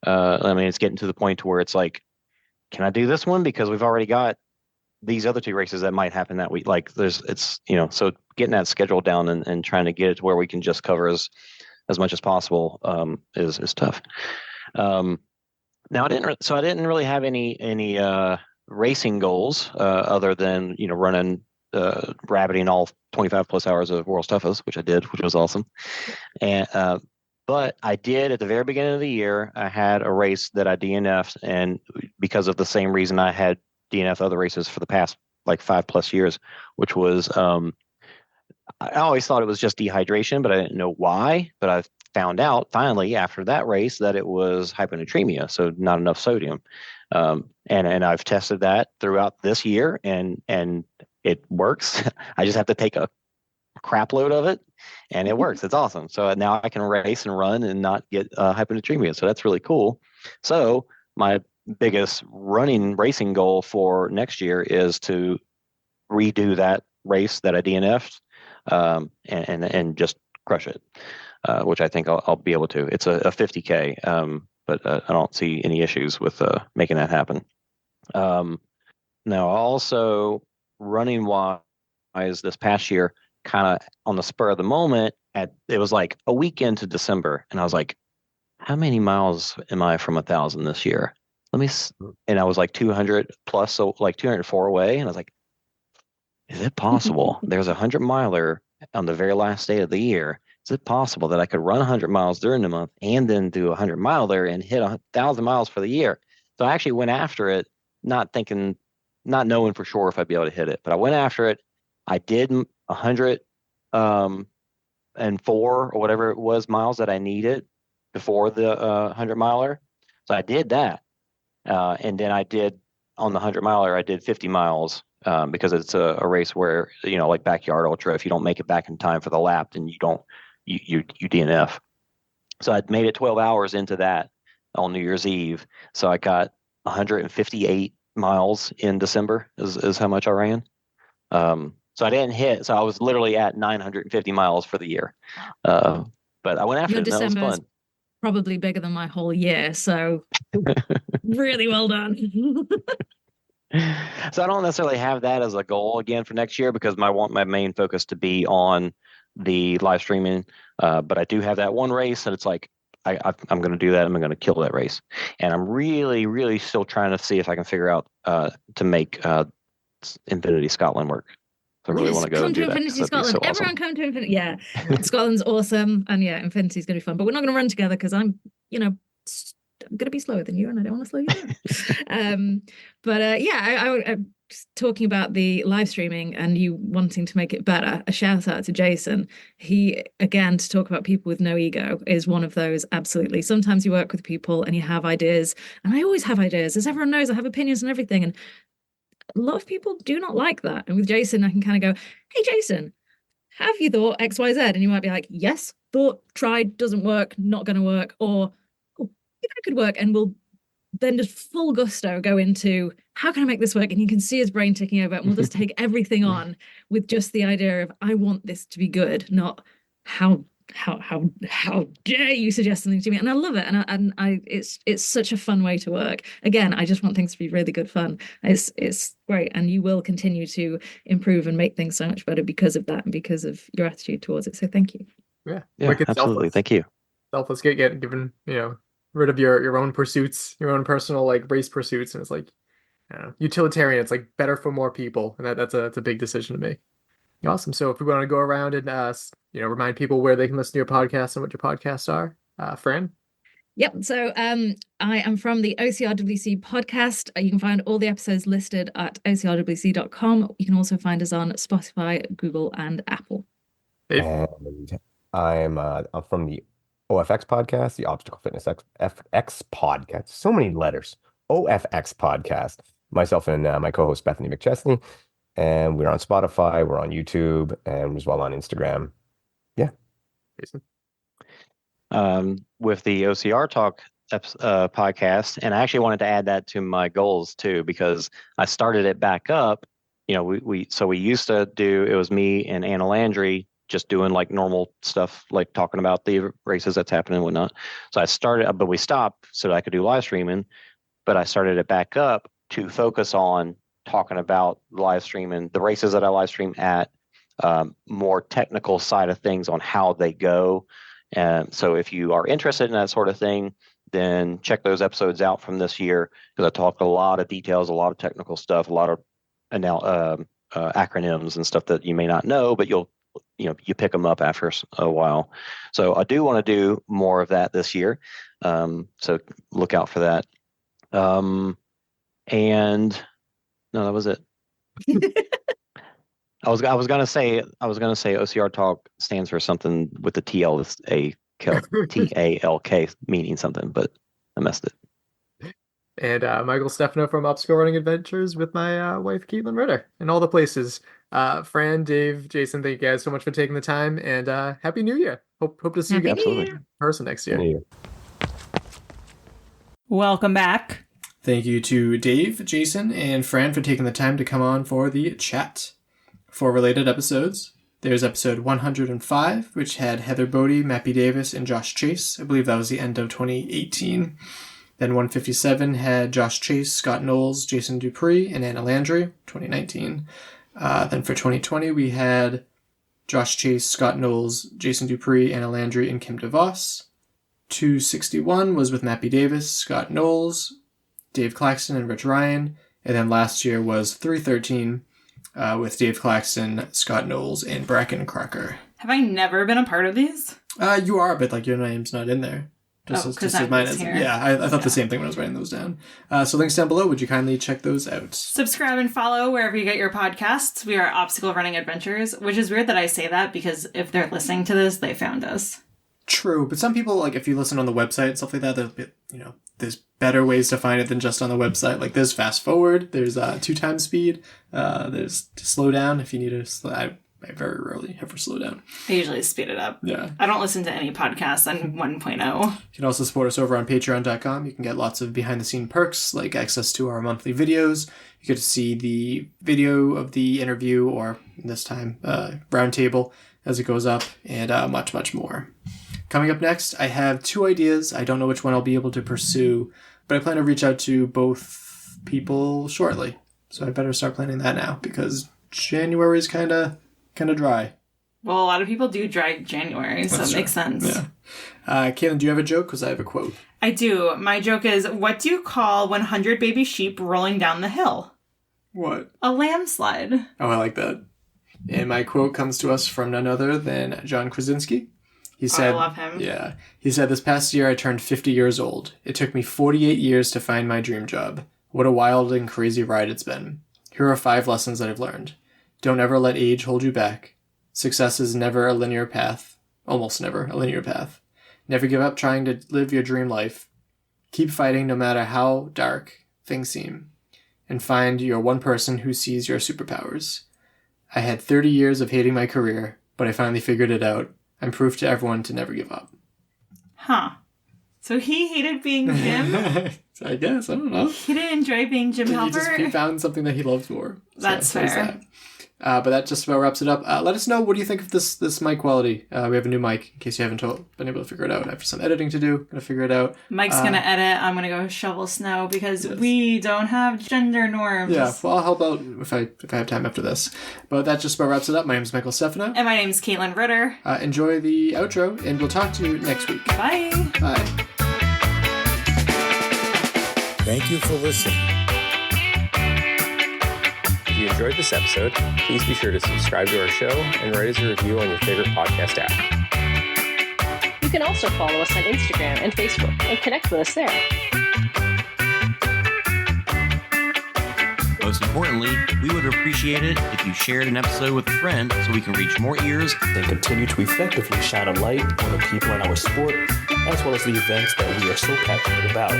I mean, it's getting to the point to where it's like, can I do this one because we've already got these other 2 races that might happen that week? Like so getting that schedule down and trying to get it to where we can just cover as much as possible is tough. Now I didn't really have any racing goals other than running rabbiting all 25 plus hours of World's Toughest, which I did, which was awesome. And but I did at the very beginning of the year, I had a race that I DNF'd, and because of the same reason I had DNF'd other races for the past like 5+ years, which was I always thought it was just dehydration, but I didn't know why. But I found out finally after that race that it was hyponatremia, so not enough sodium. And I've tested that throughout this year, and it works. I just have to take a crap load of it, and it works. It's awesome. So now I can race and run and not get hyponatremia. So that's really cool. So my biggest racing goal for next year is to redo that race that I DNF'd and just crush it, which I think I'll be able to. It's a 50K, but I don't see any issues with making that happen. Now, also running wise, this past year, kind of on the spur of the moment, it was like a week into December, and I was like, how many miles am I from 1,000 this year? And I was like 200 plus, so like 204 away, and I was like, is it possible? There's a 100-miler on the very last day of the year. Is it possible that I could run 100 miles during the month and then do a 100-miler and hit 1,000 miles for the year? So I actually went after it, not knowing for sure if I'd be able to hit it, but I went after it. I did 104 or whatever it was miles that I needed before the 100-miler. So I did that, and then I did on the 100-miler. I did 50 miles. Because it's a race where, like Backyard Ultra, if you don't make it back in time for the lap, then you DNF. So I made it 12 hours into that on New Year's Eve. So I got 158 miles in December is how much I ran. So I didn't hit. So I was literally at 950 miles for the year. But I went after it, and that was fun. Probably bigger than my whole year. So really well done. So I don't necessarily have that as a goal again for next year, because I want my main focus to be on the live streaming. But I do have that one race that it's like, I'm going to do that. I'm going to kill that race. And I'm really, really still trying to see if I can figure out to make Infinity Scotland work. So I really want to go and do that. Infinity Scotland. So everyone come to Infinity. Yeah, Scotland's awesome. And yeah, Infinity's going to be fun. But we're not going to run together because I'm going to be slower than you, and I don't want to slow you down. I talking about the live streaming and you wanting to make it better. A shout out to Jason. He, again, to talk about people with no ego, is one of those. Absolutely. Sometimes you work with people and you have ideas, and I always have ideas. As everyone knows, I have opinions and everything, and a lot of people do not like that. And with Jason, I can kind of go, hey, Jason, have you thought X, Y, Z? And you might be like, yes, thought, tried, doesn't work, not going to work, or that could work, and we'll then just full gusto go into how can I make this work, and you can see his brain ticking over, and we'll just take everything on with just the idea of I want this to be good, not how how dare you suggest something to me? And I love it, and I it's such a fun way to work. Again, I just want things to be really good fun. It's great, and you will continue to improve and make things so much better because of that and because of your attitude towards it. So thank you. Yeah, absolutely. Selfless. Thank you. Selfless, given rid of your own pursuits, your own personal like race pursuits, and it's like utilitarian. It's like better for more people, and that's a big decision to make. Awesome. So if we want to go around and remind people where they can listen to your podcast and what your podcasts are, Fran. Yep. So I am from the OCRWC podcast. You can find all the episodes listed at ocrwc.com. You can also find us on Spotify, Google, and Apple. And I'm from the OFX podcast, the Obstacle Fitness FX podcast. So many letters. OFX podcast. Myself and my co-host Bethany McChesney. And we're on Spotify, we're on YouTube, and as well on Instagram. Yeah. Jason? With the OCR Talk podcast, and I actually wanted to add that to my goals too, because I started it back up. We used to do, it was me and Anna Landry just doing like normal stuff, like talking about the races that's happening and whatnot. So I started, but we stopped so that I could do live streaming, but I started it back up to focus on talking about live streaming, the races that I live stream at, more technical side of things on how they go. And so if you are interested in that sort of thing, then check those episodes out from this year, because I talk a lot of details, a lot of technical stuff, a lot of acronyms and stuff that you may not know, but you pick them up after a while. So I do want to do more of that this year. So look out for that. And no, that was it. I was gonna say OCR Talk stands for something with the TLK meaning something, but I messed it. And Michael Stefano from Obstacle Running Adventures with my wife Caitlin Ritter, and all the places. Fran, Dave, Jason, thank you guys so much for taking the time, and Happy New Year. Hope to see you guys in person next year. Welcome back. Thank you to Dave, Jason, and Fran for taking the time to come on for the chat. For related episodes, there's episode 105, which had Heather Bodie, Mappy Davis, and Josh Chase. I believe that was the end of 2018. Then 157 had Josh Chase, Scott Knowles, Jason Dupree, and Anna Landry, 2019. Then for 2020, we had Josh Chase, Scott Knowles, Jason Dupree, Anna Landry, and Kim DeVos. 261 was with Mappy Davis, Scott Knowles, Dave Claxton, and Rich Ryan. And then last year was 313 with Dave Claxton, Scott Knowles, and Bracken Crocker. Have I never been a part of these? You are, but like your name's not in there. Just as mine is. Yeah, I thought the same thing when I was writing those down. So links down below. Would you kindly check those out? Subscribe and follow wherever you get your podcasts. We are Obstacle Running Adventures, which is weird that I say that because if they're listening to this, they found us. True, but some people, like if you listen on the website and stuff like that, there's better ways to find it than just on the website. Like there's fast forward, there's 2x speed, there's to slow down if you need to. I very rarely ever slow down. I usually speed it up. Yeah. I don't listen to any podcasts on 1.0. You can also support us over on patreon.com. You can get lots of behind-the-scene perks, like access to our monthly videos. You get to see the video of the interview, or this time, Roundtable, as it goes up, and much, much more. Coming up next, I have 2 ideas. I don't know which one I'll be able to pursue, but I plan to reach out to both people shortly. So I better start planning that now, because January is kind of dry. Well, a lot of people do dry January, so it makes sense. Yeah. Caitlin, do you have a joke? Because I have a quote. I do. My joke is, what do you call 100 baby sheep rolling down the hill? What? A landslide. Oh, I like that. And my quote comes to us from none other than John Krasinski. He said, I love him. Yeah. He said, "This past year I turned 50 years old. It took me 48 years to find my dream job. What a wild and crazy ride it's been. Here are 5 lessons that I've learned. Don't ever let age hold you back. Success is never a linear path. Almost never a linear path. Never give up trying to live your dream life. Keep fighting no matter how dark things seem. And find your one person who sees your superpowers. I had 30 years of hating my career, but I finally figured it out. I'm proof to everyone to never give up." Huh. So he hated being Jim? I guess. I don't know. He didn't enjoy being Jim Halpert? He found something that he loved more. That's fair. But that just about wraps it up. Let us know, what do you think of this mic quality? We have a new mic, in case you haven't been able to figure it out. I have some editing to do. Gonna figure it out. Mike's gonna edit. I'm gonna go shovel snow because we don't have gender norms. Yeah, well, I'll help out if I have time after this. But that just about wraps it up. My name is Michael Stefano. And my name is Caitlin Ritter. Enjoy the outro, and we'll talk to you next week. Bye. Bye. Thank you for listening. If you enjoyed this episode, please be sure to subscribe to our show and write us a review on your favorite podcast app. You can also follow us on Instagram and Facebook and connect with us there. Most importantly, we would appreciate it if you shared an episode with a friend so we can reach more ears They continue to effectively shine a light on the people in our sport, as well as the events that we are so passionate about.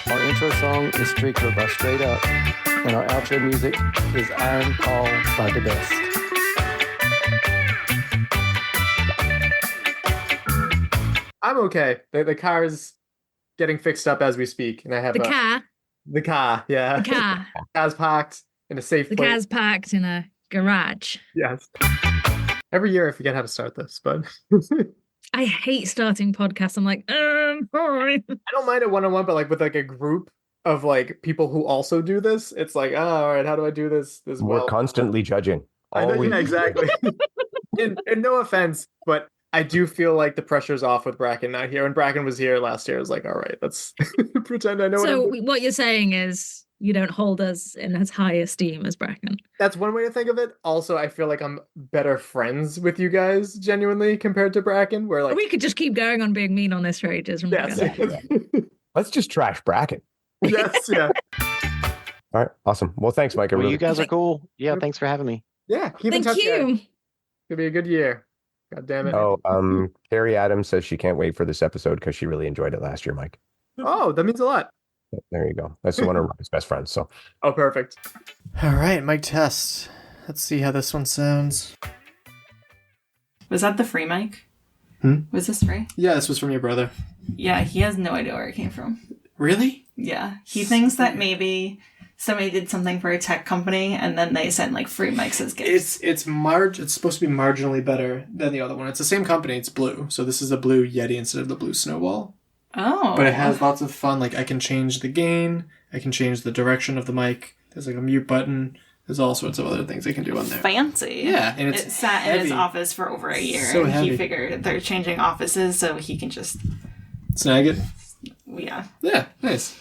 Our intro song is Streaker by Straight Up, and our outro music is Iron Call by The Best. I'm okay. The car's getting fixed up as we speak, and I have The car. The car, yeah. The car. The car's parked in a safe The place. car's parked in a garage. Yes. Every year I forget how to start this, but I hate starting podcasts. I'm like, sorry. I don't mind it one-on-one, but like with like a group of like people who also do this, it's like, oh, all right, how do I do this We're constantly judging. I know, Always. yeah, exactly. and no offense, but I do feel like the pressure's off with Bracken not here. When Bracken was here last year, I was like, all right, let's pretend I know So what I'm doing. what you're saying is you don't hold us in as high esteem as Bracken. That's one way to think of it. Also, I feel like I'm better friends with you guys, genuinely, compared to Bracken, where like... We could just keep going on being mean on this for ages. Yes. Let's just trash Bracken. Yes, yeah. All right, awesome. Well, thanks, Mike. I Well, really- you guys are cool. Yeah, thanks for having me. Yeah, keep in Thank touch, you. guys. It'll be a good year. God damn it. Oh, Carrie Adams says she can't wait for this episode because she really enjoyed it last year, Mike. Oh, that means a lot. There you go. That's one of Ryan's best friends. So, Oh, perfect. All right, mic test. Let's see how this one sounds. Was that the free mic? Was this free? Yeah, this was from your brother. Yeah, he has no idea where it came from. Really? Yeah. He thinks that maybe somebody did something for a tech company and then they sent like free mics as gifts. It's supposed to be marginally better than the other one. It's the same company. It's blue. So this is the blue Yeti instead of the blue Snowball. Oh. But it has lots of fun. Like I can change the gain. I can change the direction of the mic. There's like a mute button. There's all sorts of other things I can do on there. Fancy. Yeah, and it's it sat in his heavy. office for over a year, So and heavy. he figured they're changing offices, so he can just Snag it. yeah. Yeah, nice.